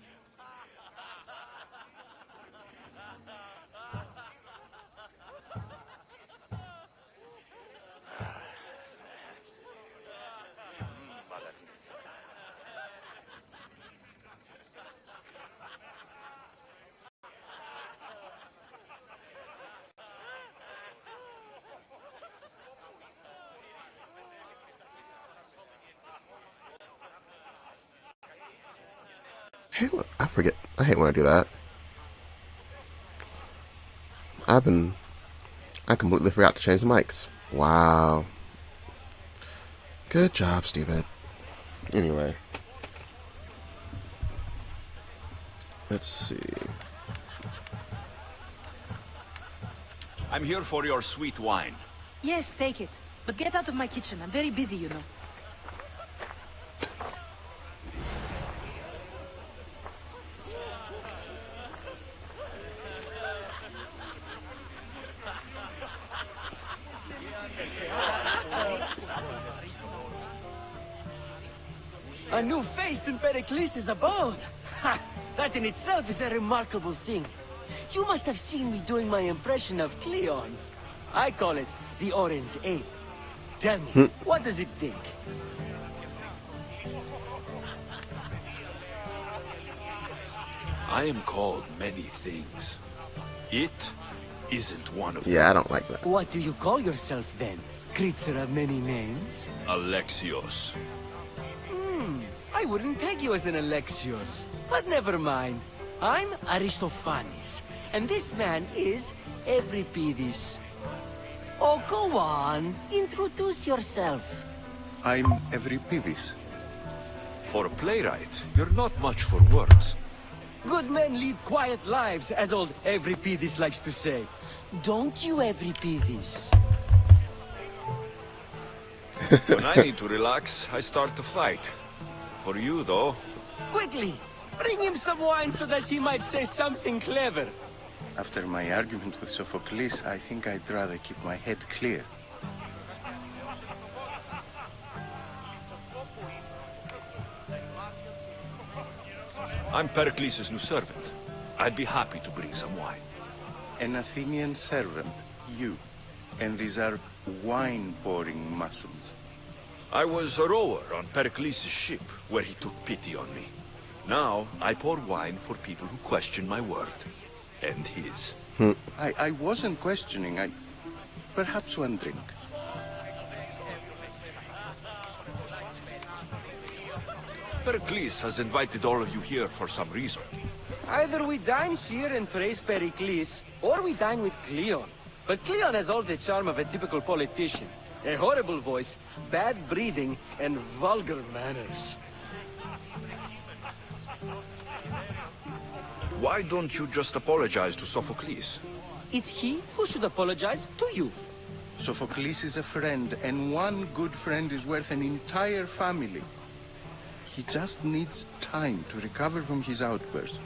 I forget. I hate when I do that. I completely forgot to change the mics. Wow. Good job, stupid. Anyway. Let's see. I'm here for your sweet wine. Yes, take it. But get out of my kitchen. I'm very busy, you know. A new face in Pericles' abode! Ha! That in itself is a remarkable thing. You must have seen me doing my impression of Cleon. I call it the Orange Ape. Tell me, what does it think? I am called many things. It isn't one of them. Yeah, I don't like that. What do you call yourself then? Creature of many names? Alexios. I wouldn't peg you as an Alexios, but never mind. I'm Aristophanes, and this man is Euripides. Oh, go on. Introduce yourself. I'm Euripides. For a playwright, you're not much for words. Good men lead quiet lives, as old Euripides likes to say. Don't you, Euripides? When I need to relax, I start to fight. For you, though... Quickly! Bring him some wine so that he might say something clever. After my argument with Sophocles, I think I'd rather keep my head clear. I'm Pericles' new servant. I'd be happy to bring some wine. An Athenian servant, you. And these are wine-pouring muscles. I was a rower on Pericles' ship, where he took pity on me. Now, I pour wine for people who question my word. And his. I wasn't questioning. Perhaps one drink. Pericles has invited all of you here for some reason. Either we dine here and praise Pericles, or we dine with Cleon. But Cleon has all the charm of a typical politician. A horrible voice, bad breeding, and vulgar manners. Why don't you just apologize to Sophocles? It's he who should apologize to you. Sophocles is a friend, and one good friend is worth an entire family. He just needs time to recover from his outburst.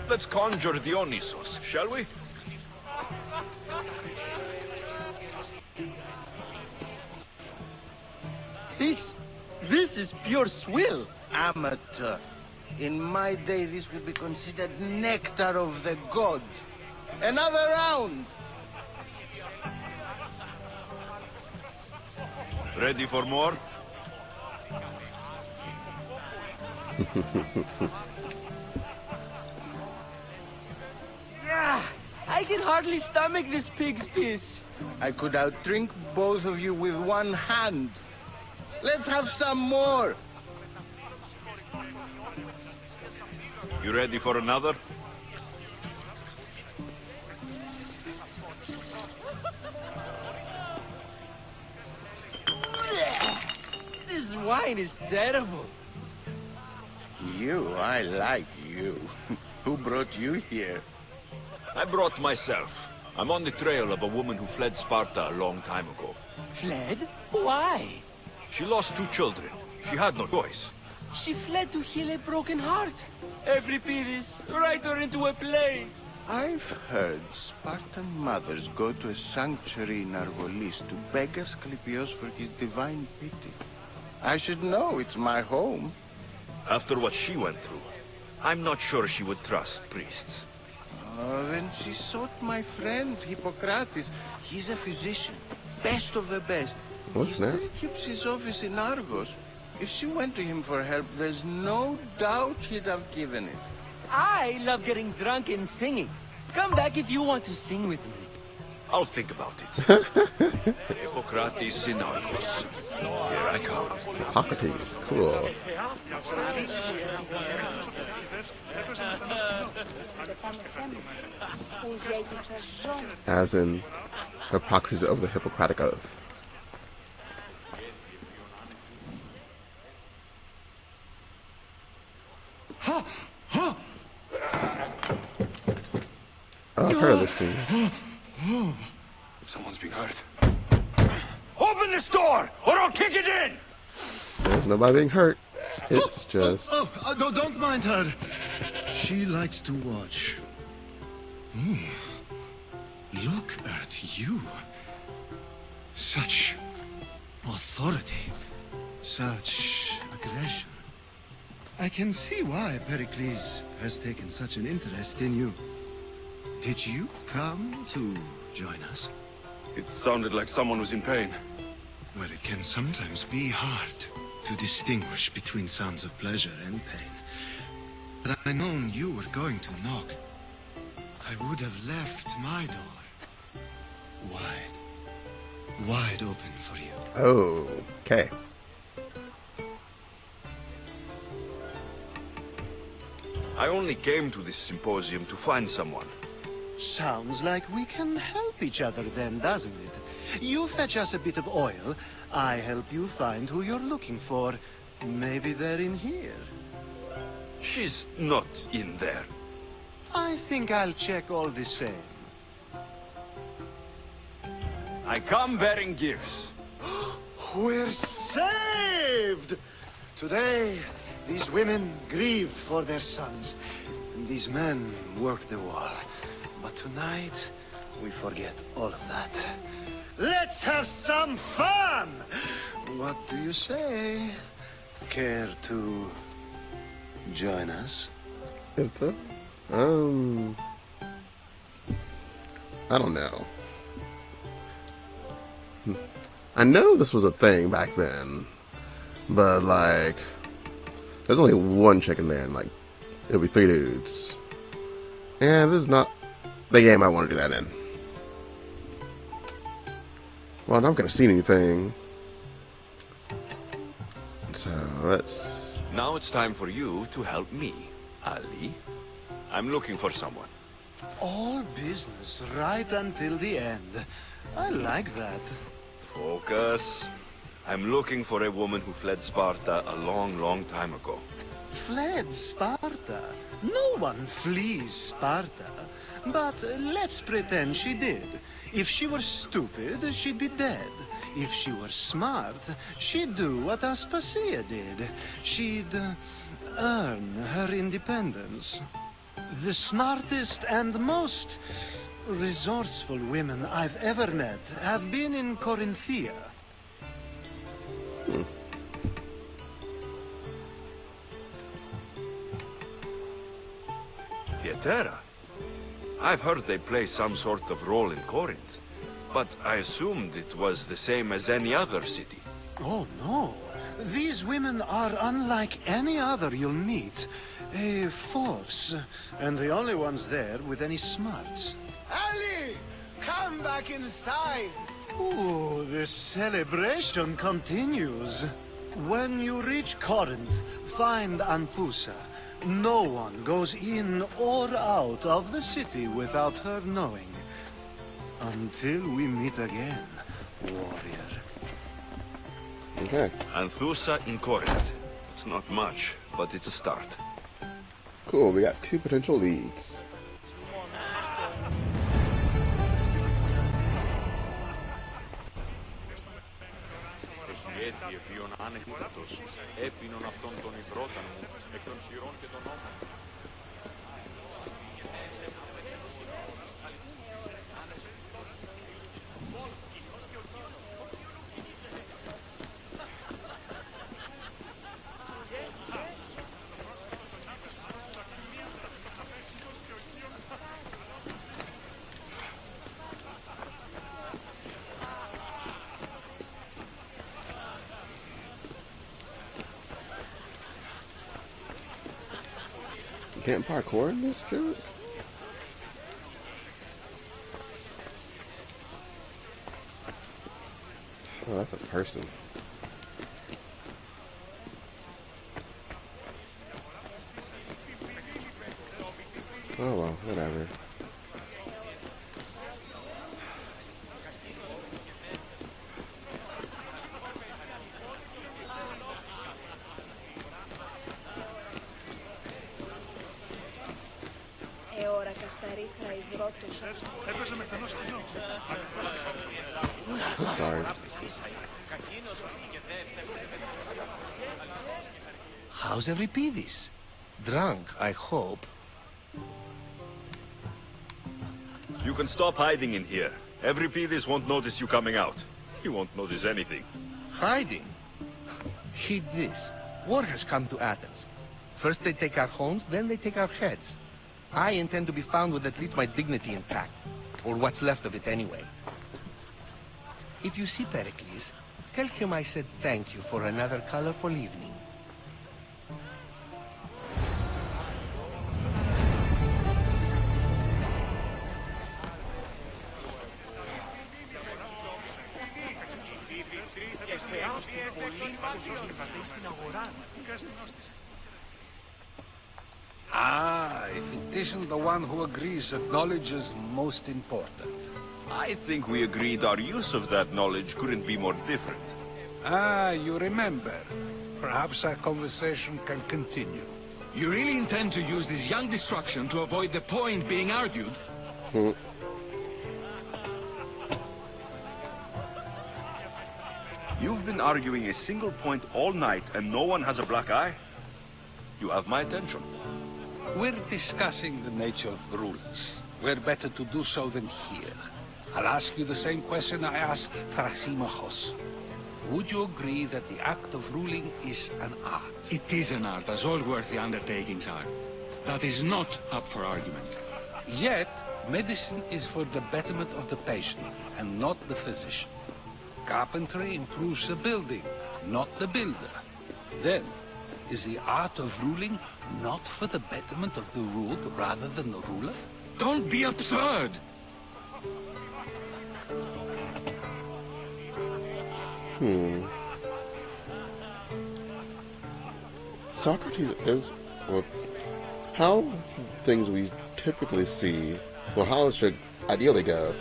Let's conjure Dionysos, shall we? This is pure swill. Amateur. In my day, this would be considered nectar of the gods. Another round! Ready for more? I can hardly stomach this pig's piss. I could outdrink both of you with one hand. Let's have some more! You ready for another? This wine is terrible. I like you. Who brought you here? I brought myself. I'm on the trail of a woman who fled Sparta a long time ago. Fled? Why? She lost 2 children. She had no choice. She fled to heal a broken heart. Euripides, write her into a play. I've heard Spartan mothers go to a sanctuary in Argolis to beg Asclepios for his divine pity. I should know, it's my home. After what she went through, I'm not sure she would trust priests. Then she sought my friend, Hippocrates. He's a physician, best of the best. What's he still that? keeps his office in Argos. If she went to him for help, there's no doubt he'd have given it. I love getting drunk and singing. Come back if you want to sing with me. I'll think about it. Hippocrates in Argos. Here I come. Hippocrates, cool. As in Hippocrates of the Hippocratic Oath. Oh, I've heard of this scene. Someone's being hurt. Open this door, or I'll kick it in! There's nobody being hurt. It's just... Don't mind her. She likes to watch. Look at you. Such authority. Such aggression. I can see why Pericles has taken such an interest in you. Did you come to join us? It sounded like someone was in pain. Well, it can sometimes be hard to distinguish between sounds of pleasure and pain. Had I known you were going to knock, I would have left my door wide open for you. Oh, okay. I only came to this symposium to find someone. Sounds like we can help each other then, doesn't it? You fetch us a bit of oil, I help you find who you're looking for. Maybe they're in here. She's not in there. I think I'll check all the same. I come bearing gifts. We're saved! Today, these women grieved for their sons, and these men worked the wall. But tonight, we forget all of that. Let's have some fun! What do you say? Care to join us? I don't know. I know this was a thing back then, but like, there's only one chick in there, and like, it'll be 3 dudes. And this is not the game I want to do that in. Well, I'm not gonna see anything. So let's. Now it's time for you to help me, Ali. I'm looking for someone. All business right until the end. I like that. Focus. I'm looking for a woman who fled Sparta a long, long time ago. Fled Sparta? No one flees Sparta. But let's pretend she did. If she were stupid, she'd be dead. If she were smart, she'd do what Aspasia did. She'd earn her independence. The smartest and most resourceful women I've ever met have been in Corinthia. Hetera? I've heard they play some sort of role in Corinth, but I assumed it was the same as any other city. Oh, no. These women are unlike any other you'll meet. A force, and the only ones there with any smarts. Ali! Come back inside! Ooh, the celebration continues. When you reach Corinth, find Anthusa. No one goes in or out of the city without her knowing. Until we meet again, warrior. Okay. Anthusa in Corinth. It's not much, but it's a start. Cool, we got 2 potential leads. Έπινον αυτόν τον υδρόταν μου, εκ των χειρών και των ώμων. can't parkour in this joke? Oh, that's a person. Oh well, whatever. Sorry. How's Euripides? Drunk, I hope. You can stop hiding in here. Euripides won't notice you coming out. He won't notice anything. Hiding? Heed this. War has come to Athens. First they take our homes, then they take our heads. I intend to be found with at least my dignity intact. Or what's left of it anyway. If you see Pericles, tell him I said thank you for another colorful evening. Ah, if it isn't the one who agrees that knowledge is most important. I think we agreed our use of that knowledge couldn't be more different. Ah, you remember. Perhaps our conversation can continue. You really intend to use this young destruction to avoid the point being argued? You've been arguing a single point all night and no one has a black eye? You have my attention. We're discussing the nature of rulers. We're better to do so than here. I'll ask you the same question I asked Thrasymachos. Would you agree that the act of ruling is an art? It is an art, as all worthy undertakings are. That is not up for argument. Yet, medicine is for the betterment of the patient, and not the physician. Carpentry improves the building, not the builder. Then, is the art of ruling not for the betterment of the ruled rather than the ruler? Don't be absurd! Socrates is, well, how things we typically see, well, how it should ideally go.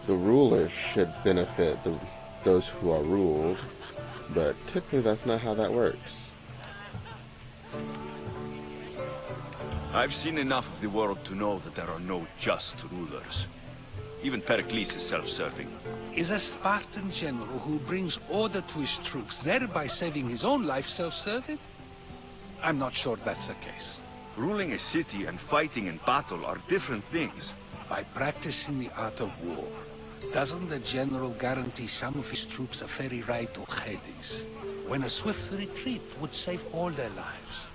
The rulers should benefit those who are ruled, but typically that's not how that works. I've seen enough of the world to know that there are no just rulers. Even Pericles is self-serving. Is a Spartan general who brings order to his troops, thereby saving his own life, self-serving? I'm not sure that's the case. Ruling a city and fighting in battle are different things. By practicing the art of war, doesn't the general guarantee some of his troops a ferry ride to Hades, when a swift retreat would save all their lives?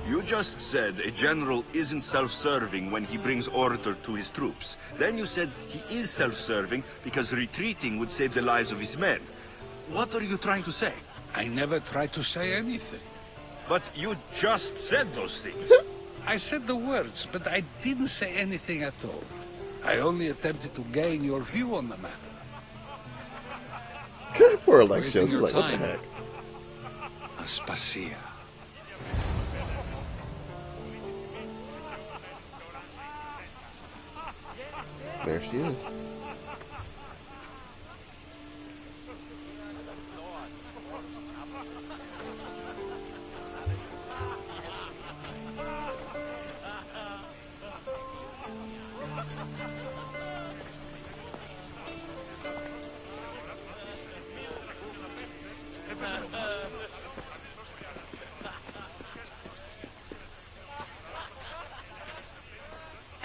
You just said a general isn't self-serving when he brings order to his troops. Then you said he is self-serving because retreating would save the lives of his men. What are you trying to say? I never tried to say anything. But you just said those things. I said the words, but I didn't say anything at all. I only attempted to gain your view on the matter. Poor Alexios, he's like, what the heck? Aspasia. There she is.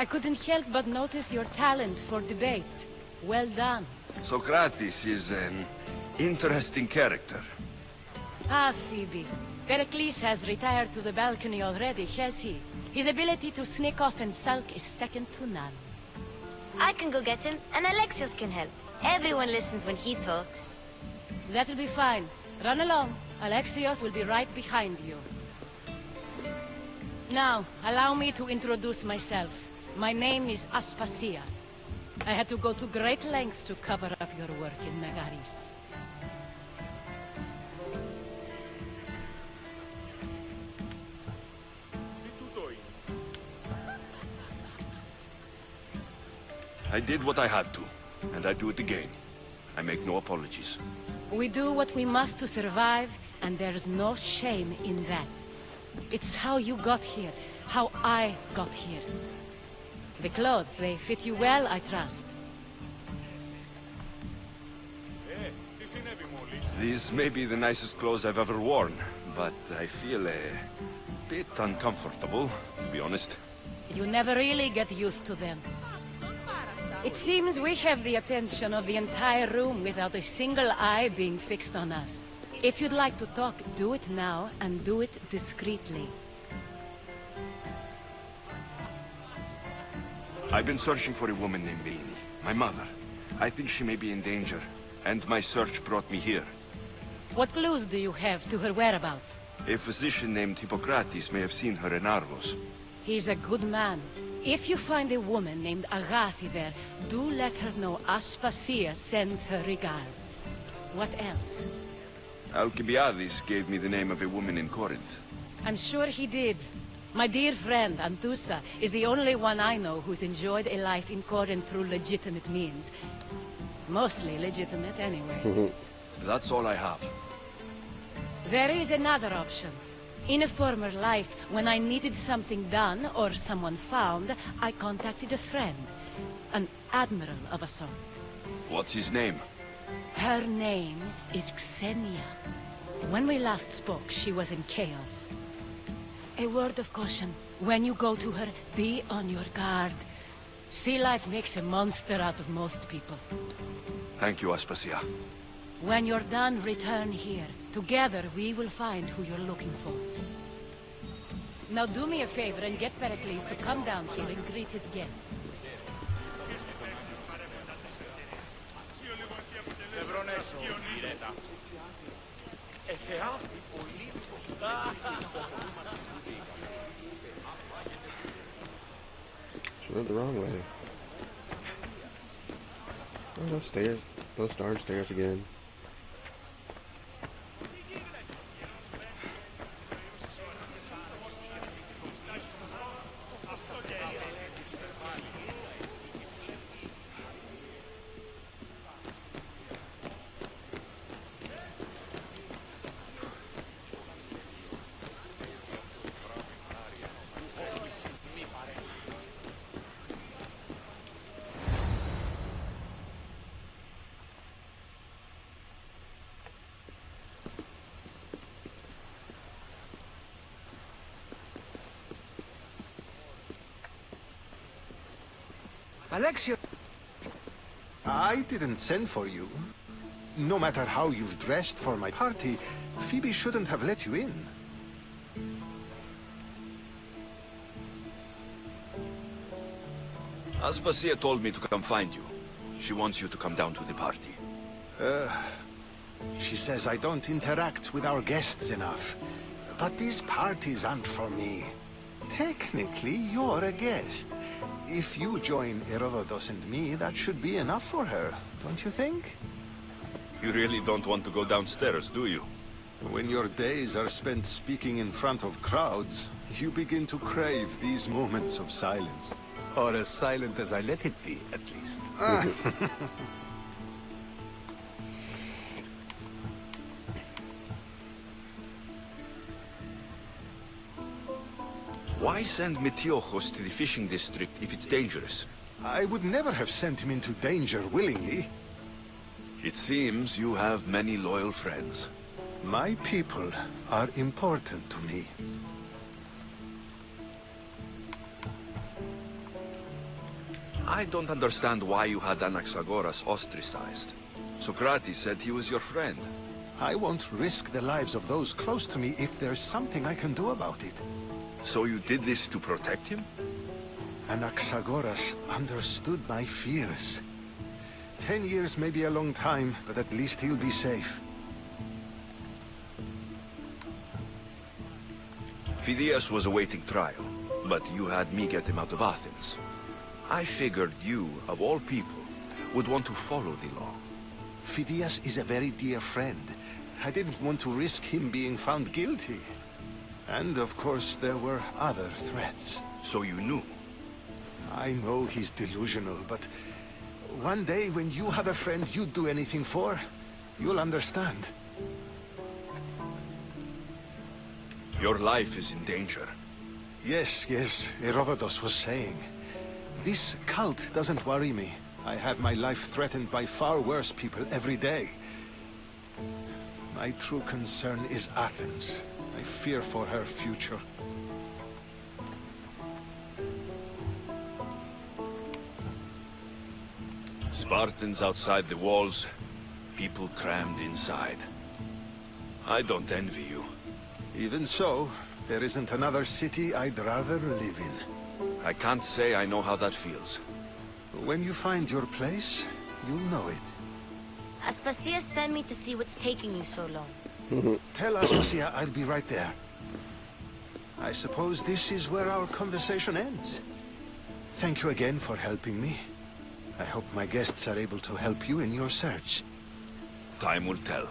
I couldn't help but notice your talent for debate. Well done. Socrates is an interesting character. Ah, Phoebe. Pericles has retired to the balcony already, has he? His ability to sneak off and sulk is second to none. I can go get him, and Alexios can help. Everyone listens when he talks. That'll be fine. Run along. Alexios will be right behind you. Now, allow me to introduce myself. My name is Aspasia. I had to go to great lengths to cover up your work in Megaris. I did what I had to, and I do it again. I make no apologies. We do what we must to survive, and there's no shame in that. It's how you got here, how I got here. The clothes, they fit you well, I trust. These may be the nicest clothes I've ever worn, but I feel a bit uncomfortable, to be honest. You never really get used to them. It seems we have the attention of the entire room without a single eye being fixed on us. If you'd like to talk, do it now, and do it discreetly. I've been searching for a woman named Milini, my mother. I think she may be in danger, and my search brought me here. What clues do you have to her whereabouts? A physician named Hippocrates may have seen her in Argos. He's a good man. If you find a woman named Agathi there, do let her know Aspasia sends her regards. What else? Alcibiades gave me the name of a woman in Corinth. I'm sure he did. My dear friend, Anthusa, is the only one I know who's enjoyed a life in Corinth through legitimate means. Mostly legitimate, anyway. That's all I have. There is another option. In a former life, when I needed something done or someone found, I contacted a friend. An admiral of a sort. What's his name? Her name is Xenia. When we last spoke, she was in chaos. A word of caution. When you go to her, be on your guard. Sea life makes a monster out of most people. Thank you, Aspasia. When you're done, return here. Together, we will find who you're looking for. Now do me a favor and get Pericles to come down here and greet his guests. She went the wrong way. Oh, those stairs. Those darn stairs again. Alexia! I didn't send for you. No matter how you've dressed for my party, Phoebe shouldn't have let you in. Aspasia told me to come find you. She wants you to come down to the party. She says I don't interact with our guests enough. But these parties aren't for me. Technically, you're a guest. If you join Herodotus and me, that should be enough for her, don't you think? You really don't want to go downstairs, do you? When your days are spent speaking in front of crowds, you begin to crave these moments of silence. Or as silent as I let it be, at least. Why send Metiochos to the fishing district if it's dangerous? I would never have sent him into danger willingly. It seems you have many loyal friends. My people are important to me. I don't understand why you had Anaxagoras ostracized. Socrates said he was your friend. I won't risk the lives of those close to me if there's something I can do about it. So you did this to protect him? Anaxagoras understood my fears. 10 years may be a long time, but at least he'll be safe. Phidias was awaiting trial, but you had me get him out of Athens. I figured you, of all people, would want to follow the law. Phidias is a very dear friend. I didn't want to risk him being found guilty. And of course, there were other threats. So you knew? I know he's delusional, but one day when you have a friend you'd do anything for, you'll understand. Your life is in danger. Yes, Herodotus was saying. This cult doesn't worry me. I have my life threatened by far worse people every day. My true concern is Athens. I fear for her future. Spartans outside the walls, people crammed inside. I don't envy you. Even so, there isn't another city I'd rather live in. I can't say I know how that feels. When you find your place, you'll know it. Aspasia sent me to see what's taking you so long. Tell Aspasia I'll be right there. I suppose this is where our conversation ends. Thank you again for helping me. I hope my guests are able to help you in your search. Time will tell.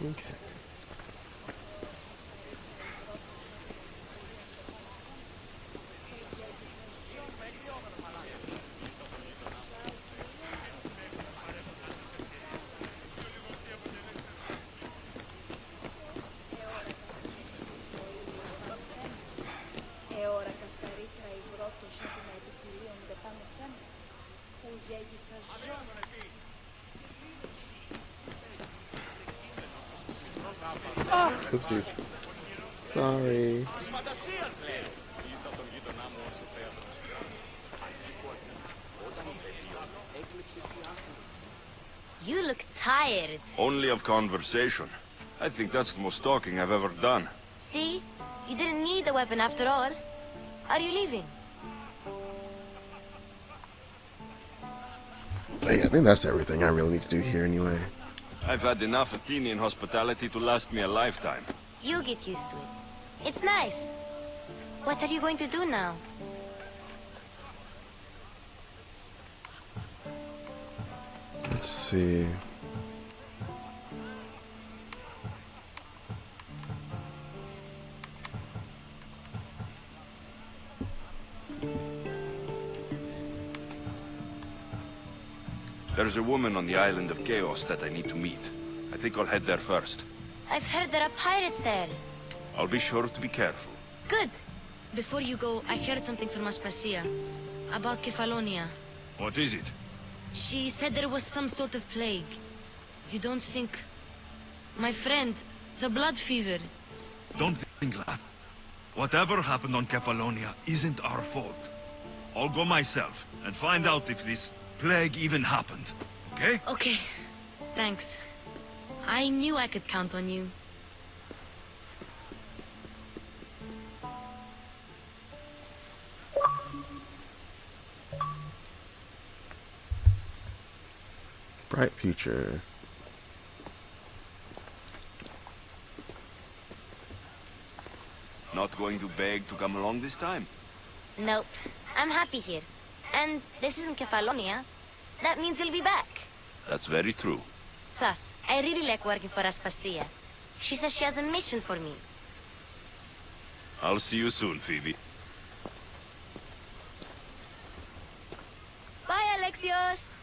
Okay. Oopsies. Sorry. You look tired. Only of conversation. I think that's the most talking I've ever done. See? You didn't need a weapon after all. Are you leaving? Hey, I think that's everything I really need to do here anyway. I've had enough Athenian hospitality to last me a lifetime. You get used to it. It's nice. What are you going to do now? Let's see. There's a woman on the island of Chaos that I need to meet. I think I'll head there first. I've heard there are pirates there. I'll be sure to be careful. Good. Before you go, I heard something from Aspasia. About Kefalonia. What is it? She said there was some sort of plague. You don't think... My friend, the blood fever. Don't think that. Whatever happened on Kefalonia isn't our fault. I'll go myself and find out if this plague even happened, okay? Okay. Thanks. I knew I could count on you. Bright future. Not going to beg to come along this time? Nope. I'm happy here. And this isn't Kefalonia. That means you'll be back. That's very true. Plus, I really like working for Aspasia. She says she has a mission for me. I'll see you soon, Phoebe. Bye, Alexios!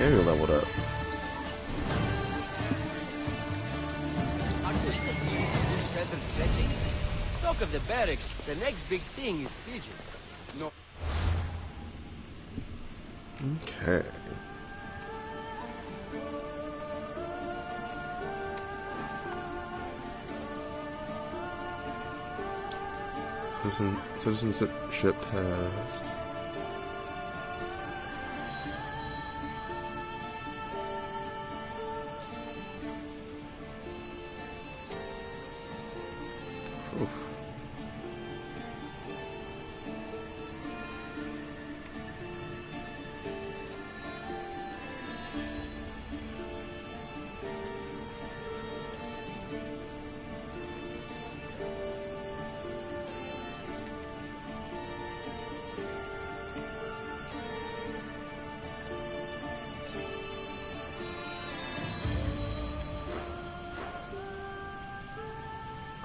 Ariel leveled up. Aren't you still busy with this feathered dredging? Talk of the barracks, the next big thing is Pigeon. No. Okay. Citizenship test. Oof.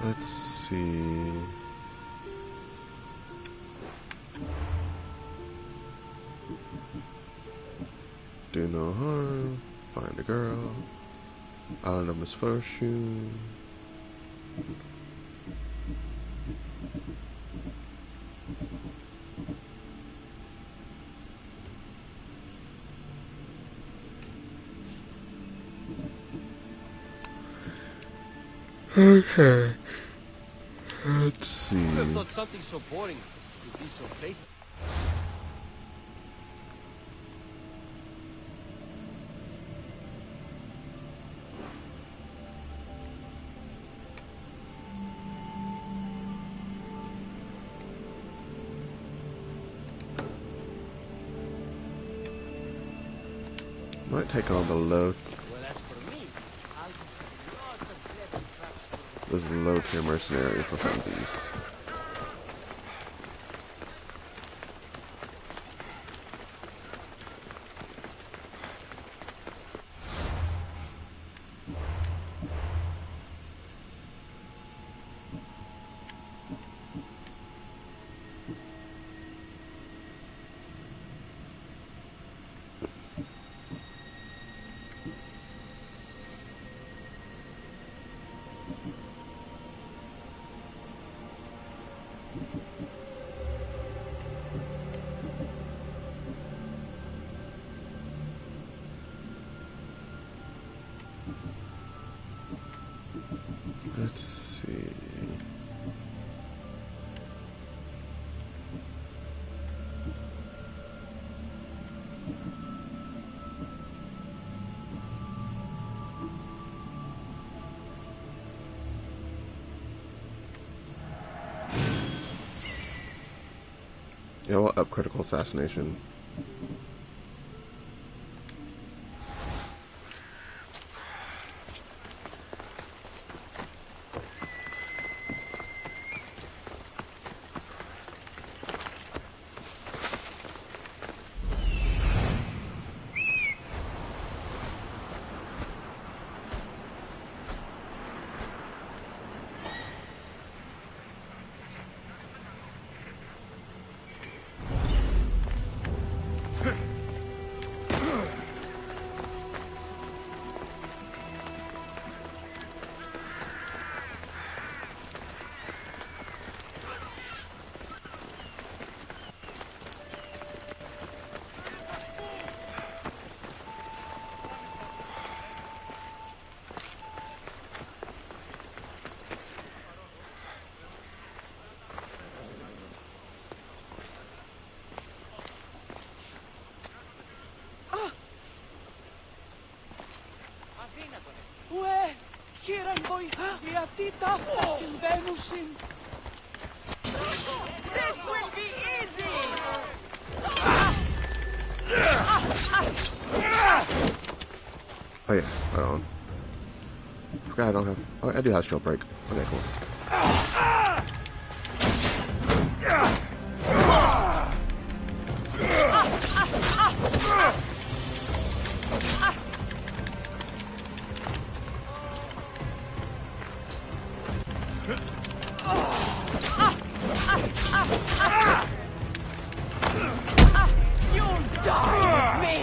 Let's see. Do no harm. Find a girl. Island of misfortune. Okay. Let's see. Who would have thought something so boring would be so fatal? Might take on the low. Well, as for me, I'll be setting lots of clever traps. This low tier mercenary for funsies. Let's see. Yeah, we'll up critical assassination. Ue, hiran voi iatita asin Venusin. This will be easy! Oh yeah, hold on. Forgot I don't have. Oh, I do have shield break. Okay, cool. You'll die with me!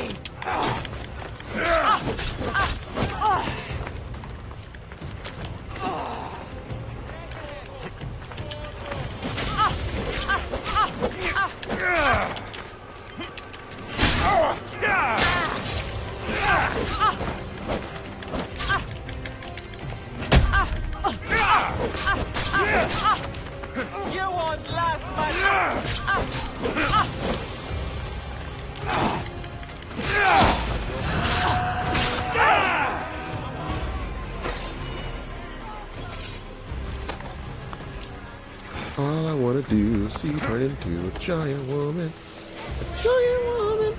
You won't last much! All I wanna do is see you turn into a giant woman. A giant woman.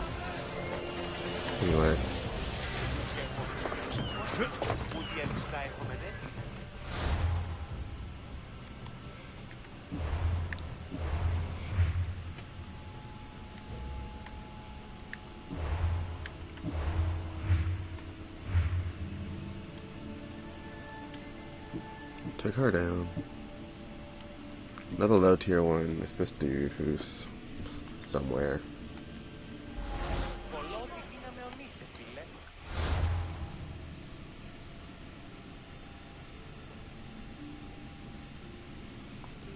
Anyway. Took her down. Another low tier one is this dude who's somewhere.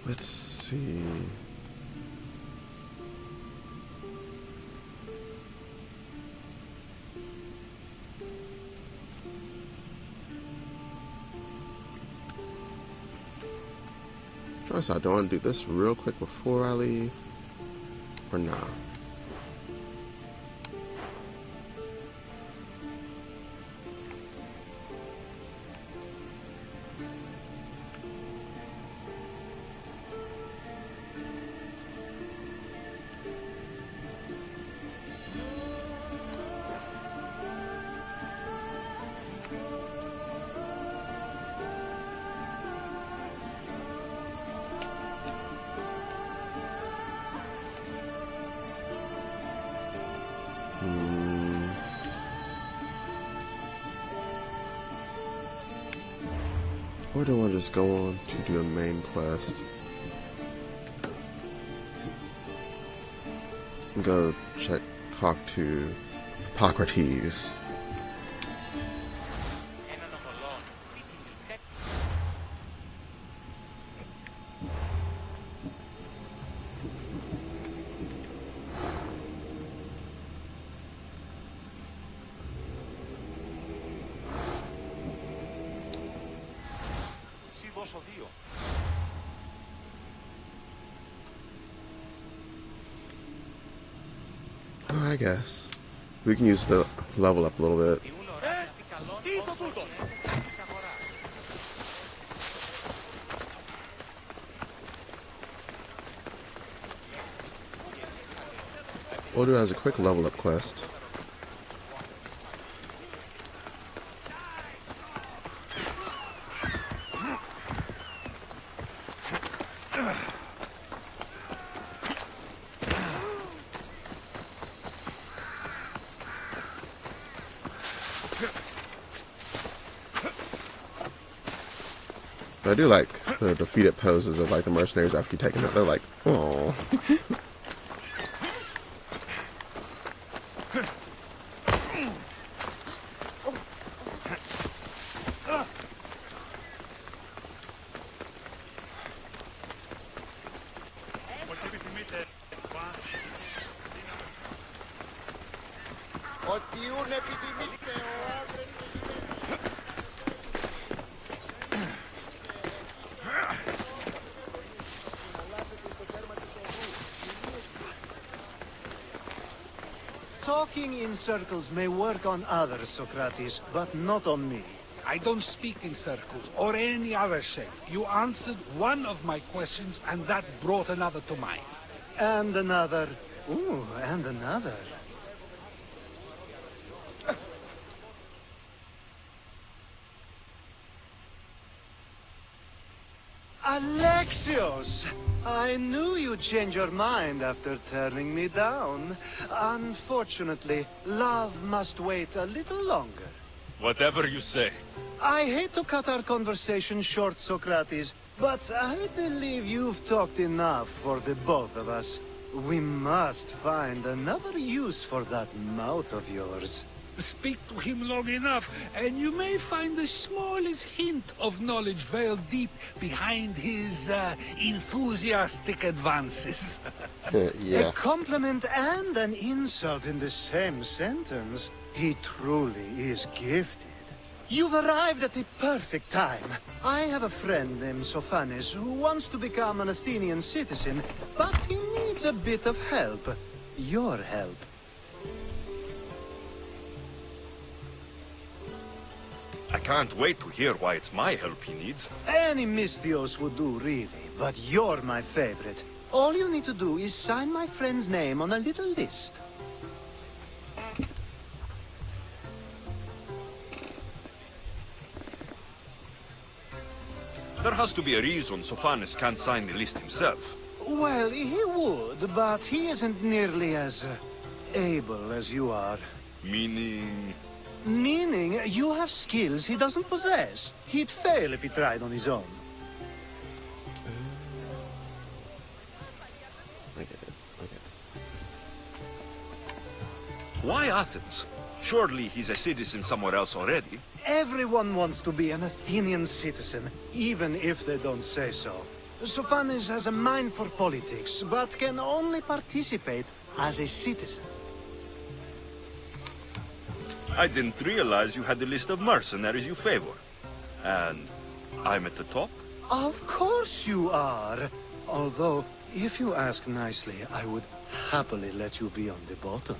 Let's see. So I don't want to do this real quick before I leave, or nah. Or do I want to just go on to do a main quest? And go talk to Hippocrates. I guess we can use the level up a little bit. We'll do it as a quick level up quest. I do like the defeated poses of like the mercenaries after you take them out. They're like, oh. Talking in circles may work on others, Socrates, but not on me. I don't speak in circles or any other shape. You answered one of my questions and that brought another to mind. And another. Ooh, and another. Alexios! I knew you'd change your mind after turning me down. Unfortunately, love must wait a little longer. Whatever you say. I hate to cut our conversation short, Socrates, but I believe you've talked enough for the both of us. We must find another use for that mouth of yours. Speak to him long enough, and you may find the smallest hint of knowledge veiled deep behind his enthusiastic advances. A compliment and an insult in the same sentence. He truly is gifted. You've arrived at the perfect time. I have a friend named Sophanes who wants to become an Athenian citizen, but he needs a bit of help. Your help. I can't wait to hear why it's my help he needs. Any Misthios would do, really, but you're my favorite. All you need to do is sign my friend's name on a little list. There has to be a reason Sophanes can't sign the list himself. Well, he would, but he isn't nearly as able as you are. Meaning... Meaning, you have skills he doesn't possess. He'd fail if he tried on his own. Why Athens? Surely he's a citizen somewhere else already. Everyone wants to be an Athenian citizen, even if they don't say so. Sophanes has a mind for politics, but can only participate as a citizen. I didn't realize you had a list of mercenaries you favor. And I'm at the top? Of course you are. Although, if you ask nicely, I would happily let you be on the bottom.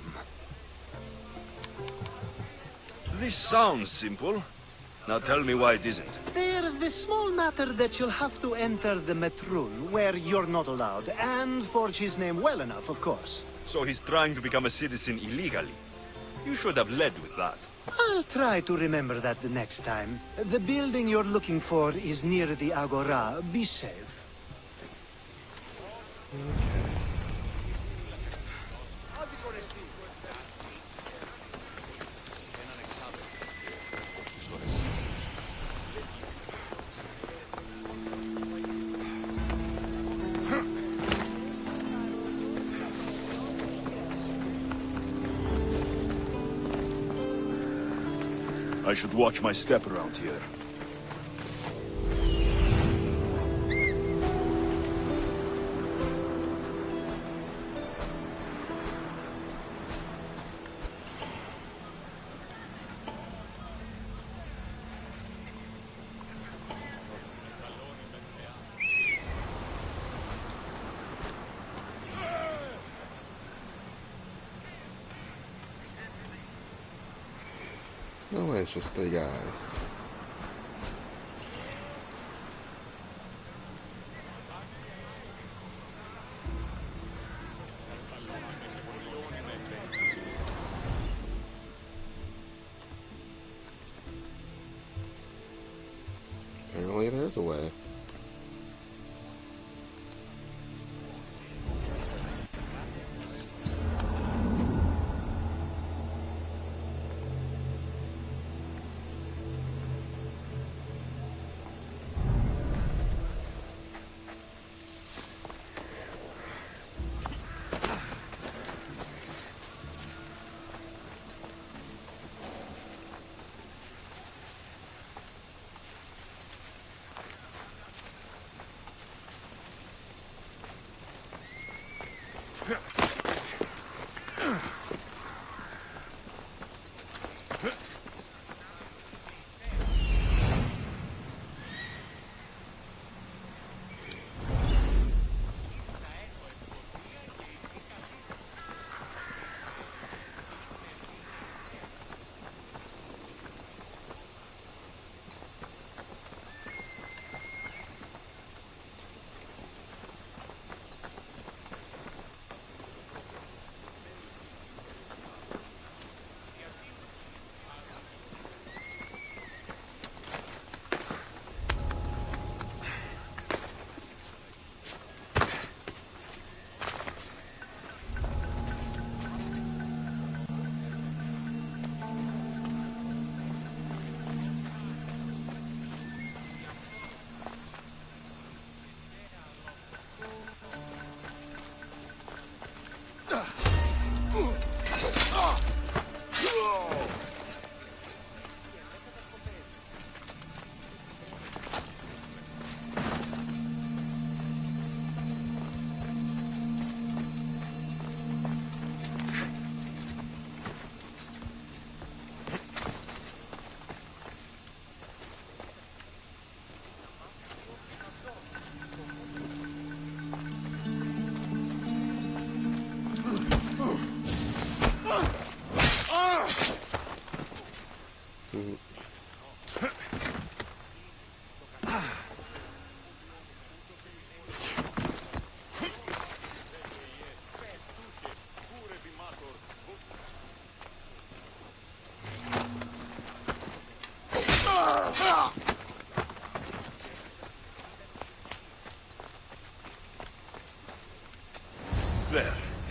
This sounds simple. Now tell me why it isn't. There's this small matter that you'll have to enter the Metroon, where you're not allowed, and forge his name well enough, of course. So he's trying to become a citizen illegally. You should have led with that. I'll try to remember that the next time. The building you're looking for is near the Agora. Be safe. I should watch my step around here. No way, it's just 3 guys. Apparently there's a way.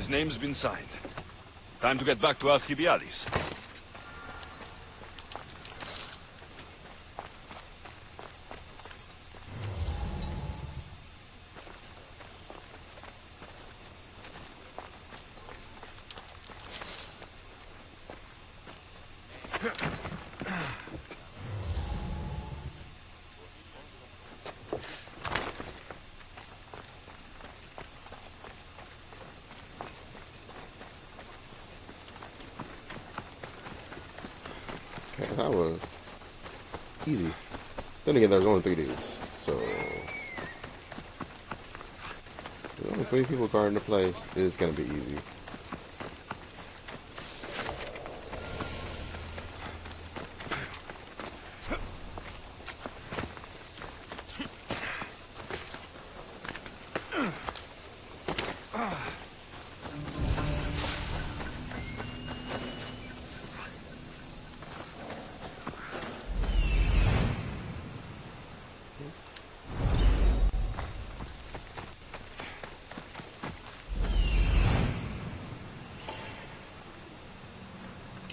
His name's been signed. Time to get back to Alcibiades. Okay, that was easy. Then again, there's only 3 dudes, so there's only 3 people guarding the place. It's gonna be easy.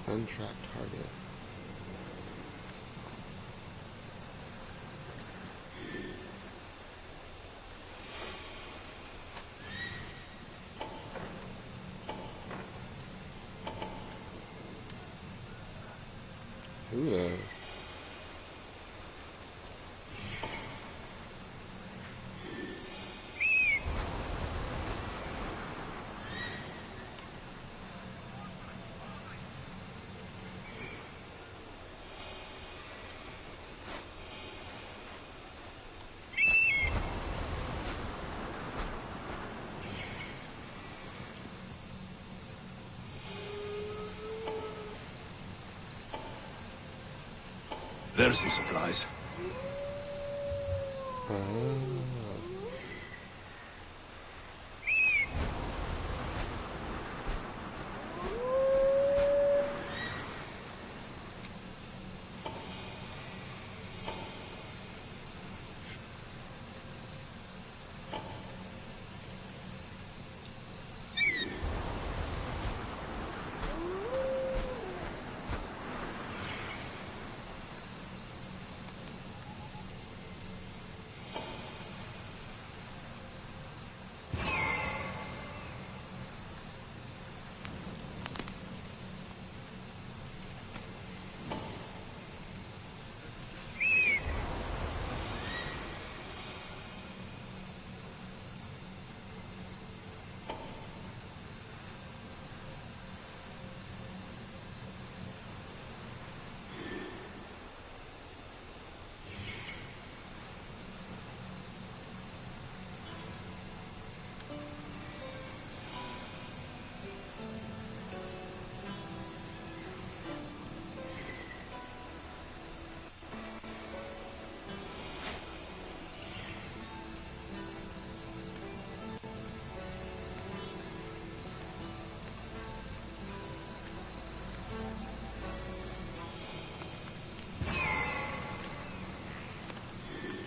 Untracked target. Who the? There's the supplies.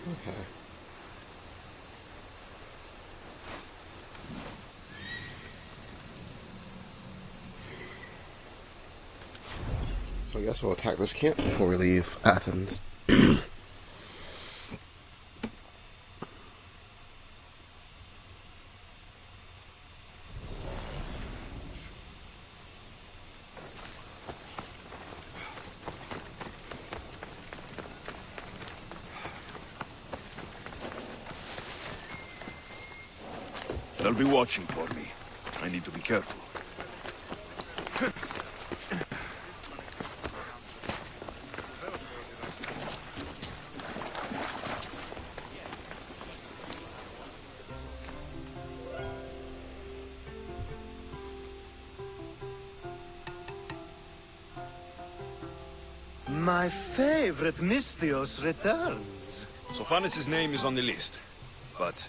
Okay. So I guess we'll attack this camp before we leave Athens. They'll be watching for me. I need to be careful. My favorite Misthios returns. Sophanis' name is on the list, but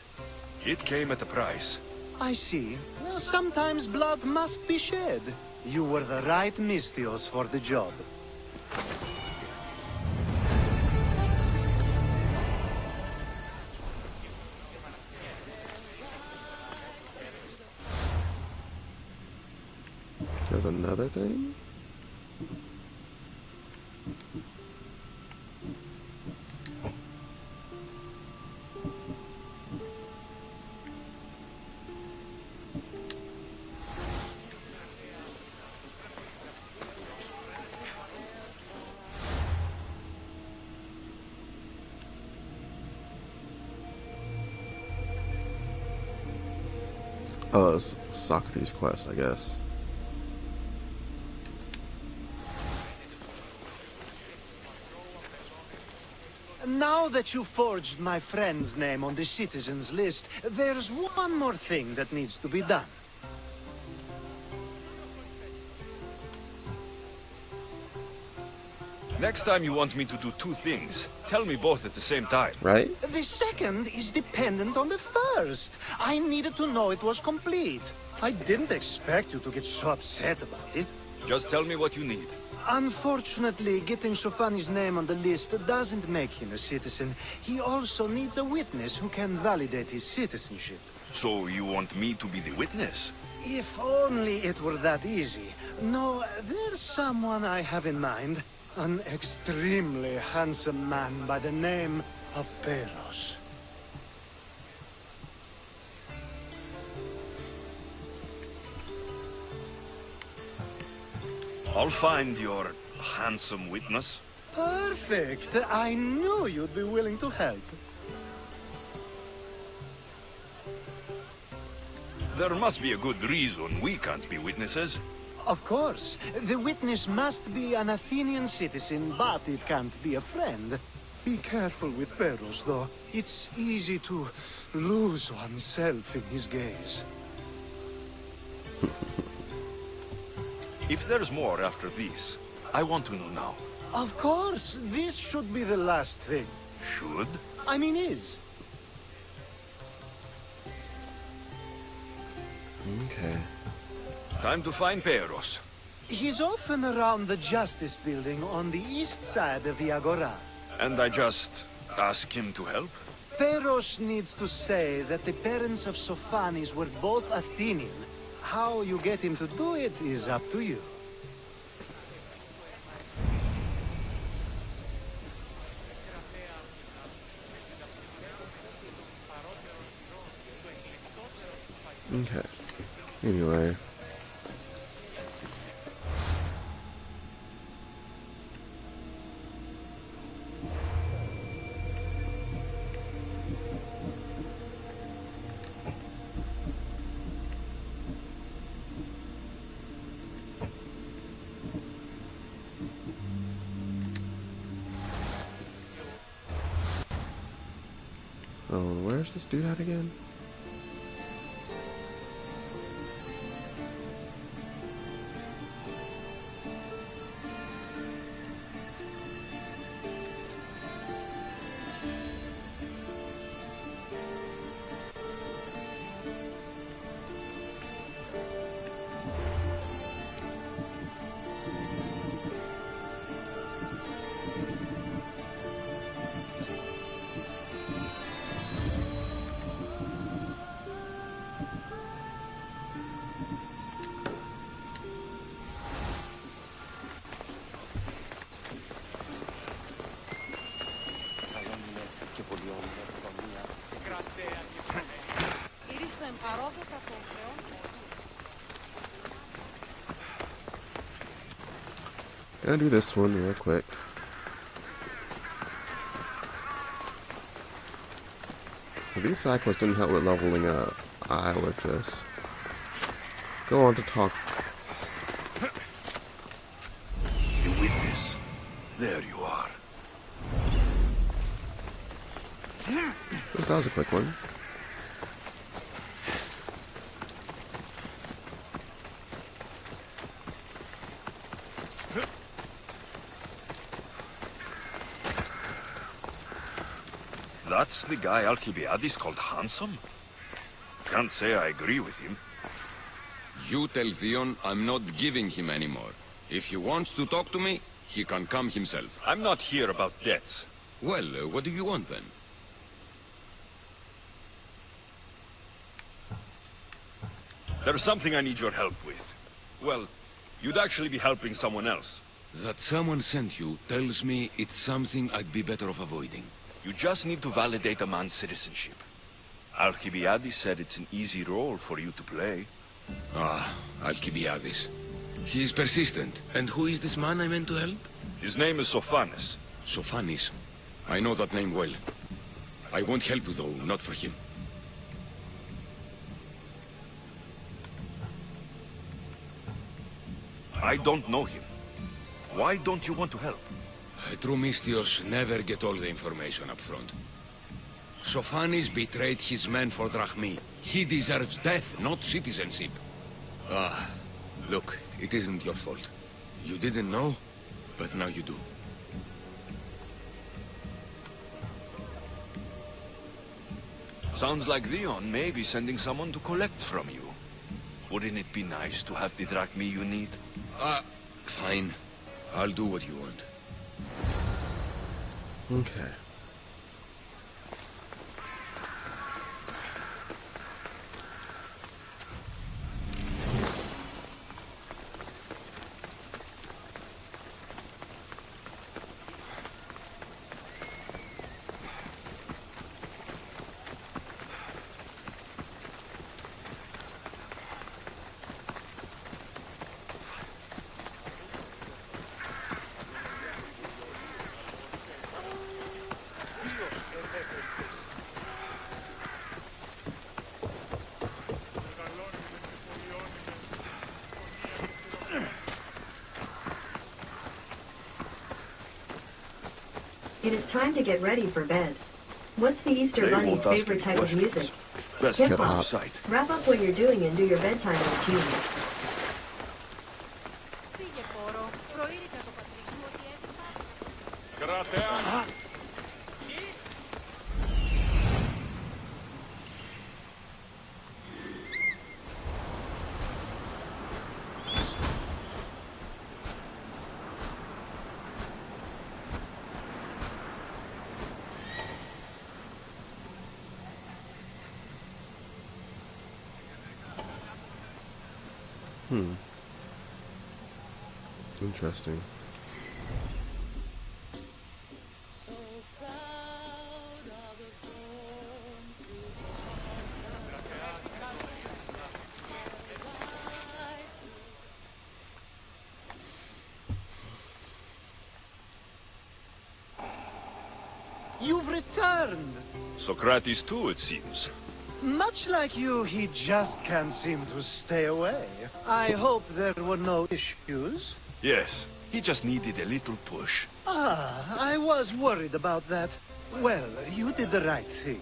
it came at a price. I see. Well, sometimes blood must be shed. You were the right Misthios for the job. There's another thing? Oh, it's Socrates' quest, I guess. Now that you forged my friend's name on the citizens list, there's one more thing that needs to be done. Next time you want me to do two things, tell me both at the same time. Right? The second is dependent on the first. I needed to know it was complete. I didn't expect you to get so upset about it. Just tell me what you need. Unfortunately, getting Sofani's name on the list doesn't make him a citizen. He also needs a witness who can validate his citizenship. So you want me to be the witness? If only it were that easy. No, there's someone I have in mind. An extremely handsome man by the name of Peros. I'll find your handsome witness. Perfect. I knew you'd be willing to help. There must be a good reason we can't be witnesses. Of course. The witness must be an Athenian citizen, but it can't be a friend. Be careful with Peros, though. It's easy to lose oneself in his gaze. If there's more after this, I want to know now. Of course. This should be the last thing. Should? I mean, is. Okay. Time to find Peros. He's often around the Justice Building on the east side of the Agora. And I just ask him to help? Peros needs to say that the parents of Sophanes were both Athenian. How you get him to do it is up to you. Okay. Anyway. Oh, where's this dude at again? Gonna do this one real quick. If these side quests didn't help with leveling up, I would just go on to talk. The witness. There you are. That was a quick one. That's the guy Alcibiades called handsome? Can't say I agree with him. You tell Theon I'm not giving him anymore. If he wants to talk to me, he can come himself. I'm not here about debts. Well, what do you want then? There's something I need your help with. Well, you'd actually be helping someone else. That someone sent you tells me it's something I'd be better off avoiding. You just need to validate a man's citizenship. Alcibiades said it's an easy role for you to play. Ah, Alcibiades. He's persistent. And who is this man I meant to help? His name is Sophanes. Sophanes? I know that name well. I won't help you though, not for him. I don't know him. Why don't you want to help? True Mystios never get all the information up front. Sophanes betrayed his men for Drachmi. He deserves death, not citizenship. Ah, look, it isn't your fault. You didn't know, but now you do. Sounds like Leon may be sending someone to collect from you. Wouldn't it be nice to have the drachmi you need? Fine. I'll do what you want. Okay. It is time to get ready for bed. What's the Easter Bunny's favorite type of music? Hip-hop. Wrap up what you're doing and do your bedtime routine. Interesting. You've returned! Socrates too, it seems. Much like you, he just can't seem to stay away. I hope there were no issues. Yes, he just needed a little push. Ah, I was worried about that. Well, you did the right thing.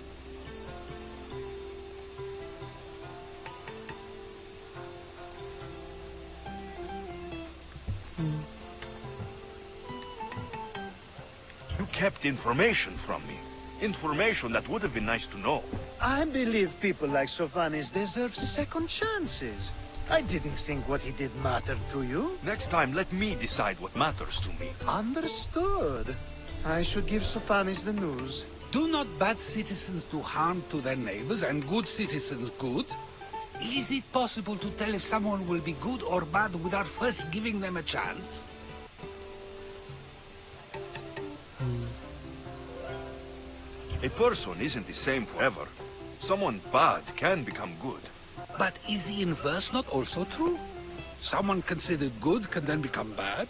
You kept information from me. Information that would have been nice to know. I believe people like Sophanes deserve second chances. I didn't think what he did mattered to you. Next time, let me decide what matters to me. Understood. I should give Sophanes the news. Do not bad citizens do harm to their neighbors and good citizens good? Is it possible to tell if someone will be good or bad without first giving them a chance? A person isn't the same forever. Someone bad can become good. But is the inverse not also true? Someone considered good can then become bad?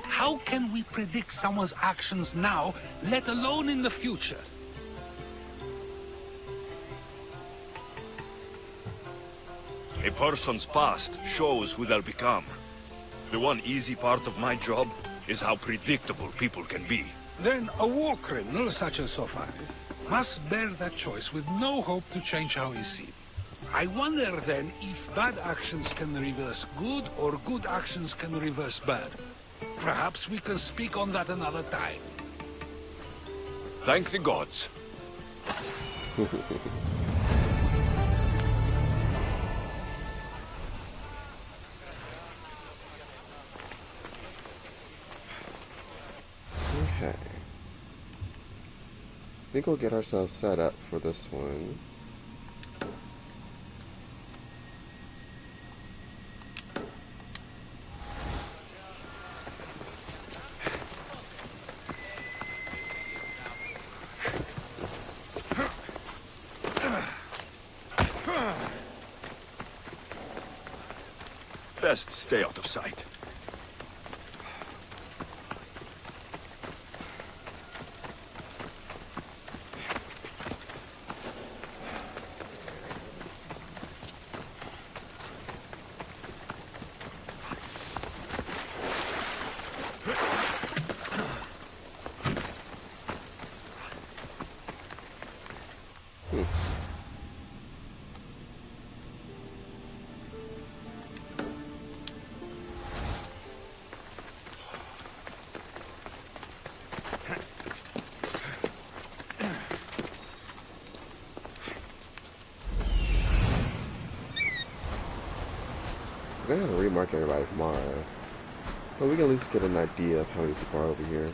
How can we predict someone's actions now, let alone in the future? A person's past shows who they'll become. The one easy part of my job is how predictable people can be. Then a war criminal such as Sophanes must bear that choice with no hope to change how he's seen. I wonder then if bad actions can reverse good or good actions can reverse bad. Perhaps we can speak on that another time. Thank the gods. Okay. I think we'll get ourselves set up for this one. Best stay out of sight. We're gonna have to remark everybody tomorrow, but we can at least get an idea of how many people are over here.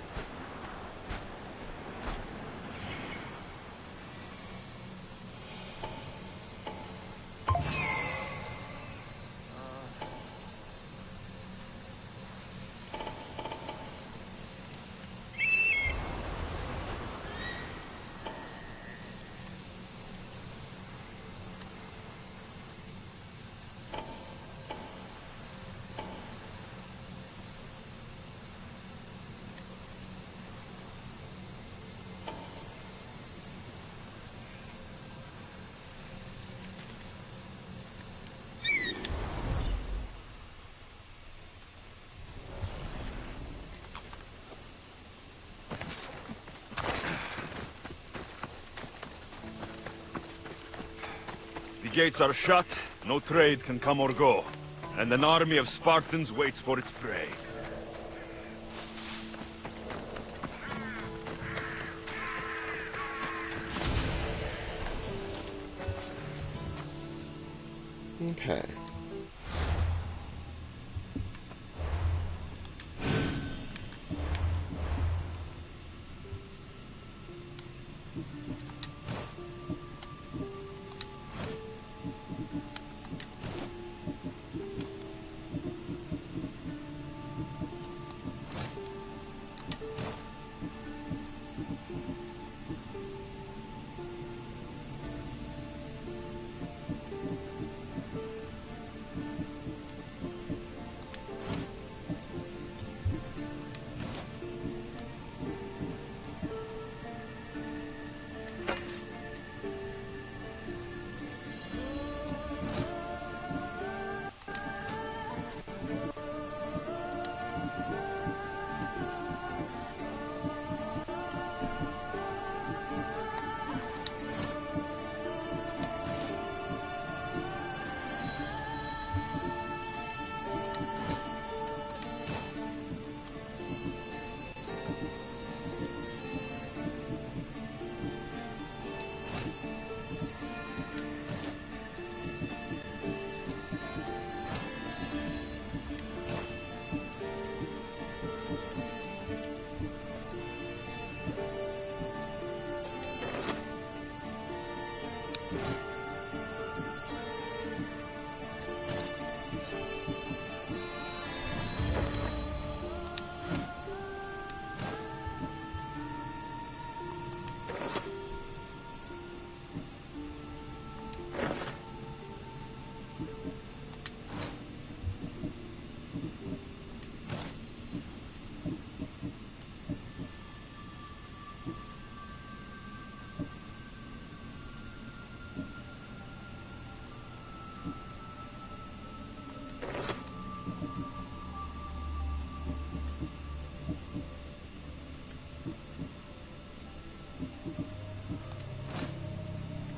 The gates are shut, no trade can come or go, and an army of Spartans waits for its prey. Okay.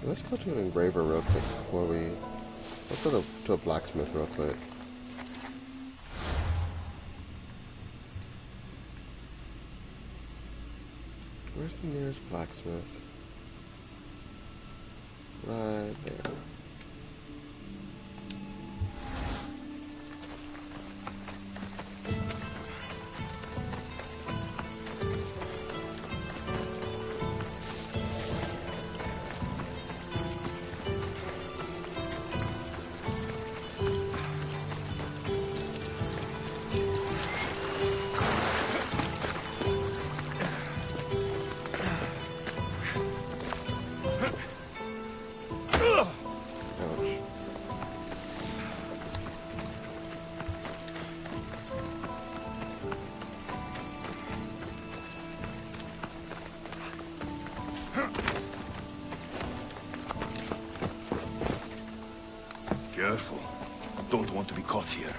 Let's go to an engraver real quick before we... Let's go to a blacksmith real quick. Where's the nearest blacksmith? Right there. Careful. Don't want to be caught here.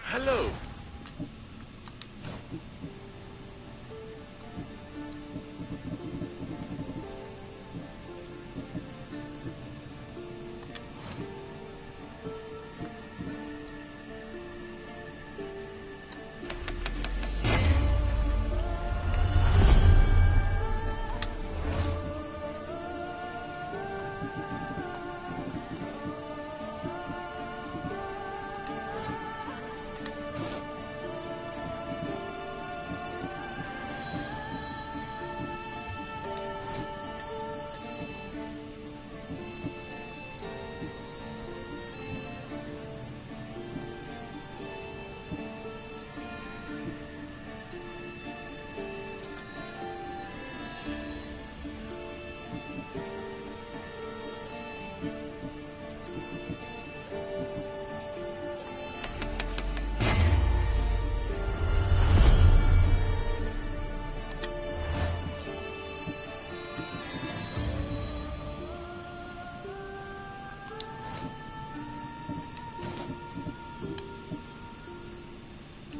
Hello.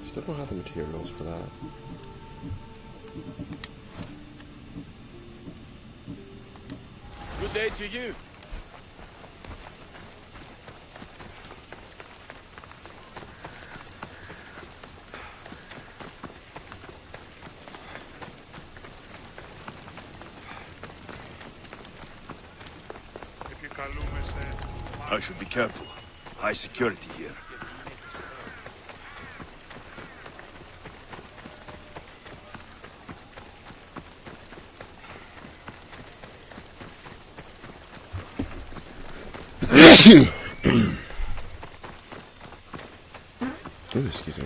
Still don't have the materials for that. Good day to you. I should be careful. High security here. Ooh, excuse me.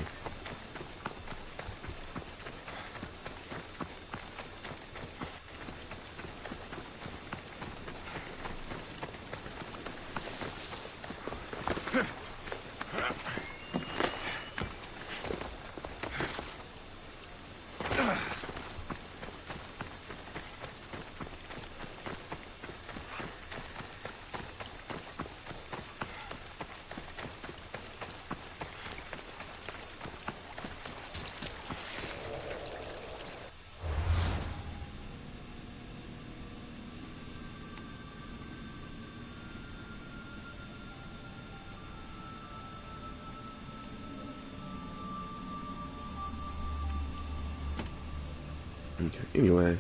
Okay, anyway.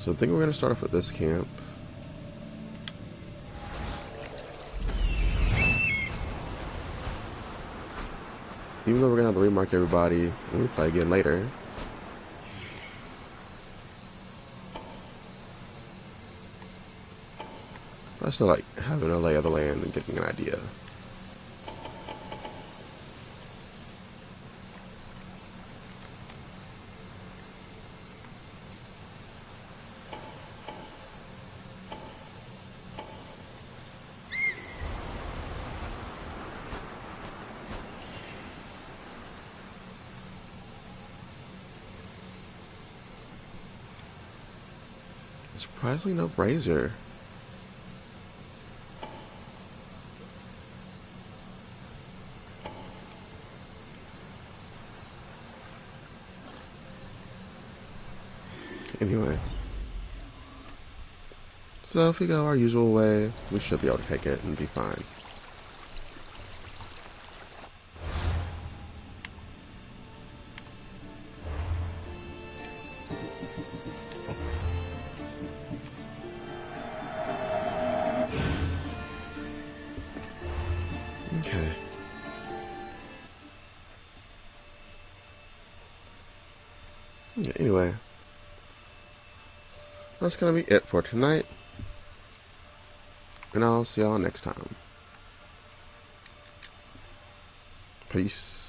So I think we're going to start off with this camp. Even though we're going to have to remark everybody when we play again later. I still like having a lay of the land and getting an idea. Surprisingly, no brazier. Anyway. So if we go our usual way, we should be able to take it and be fine. Okay. Yeah, anyway. that's gonna be it for tonight. And I'll see y'all next time. Peace.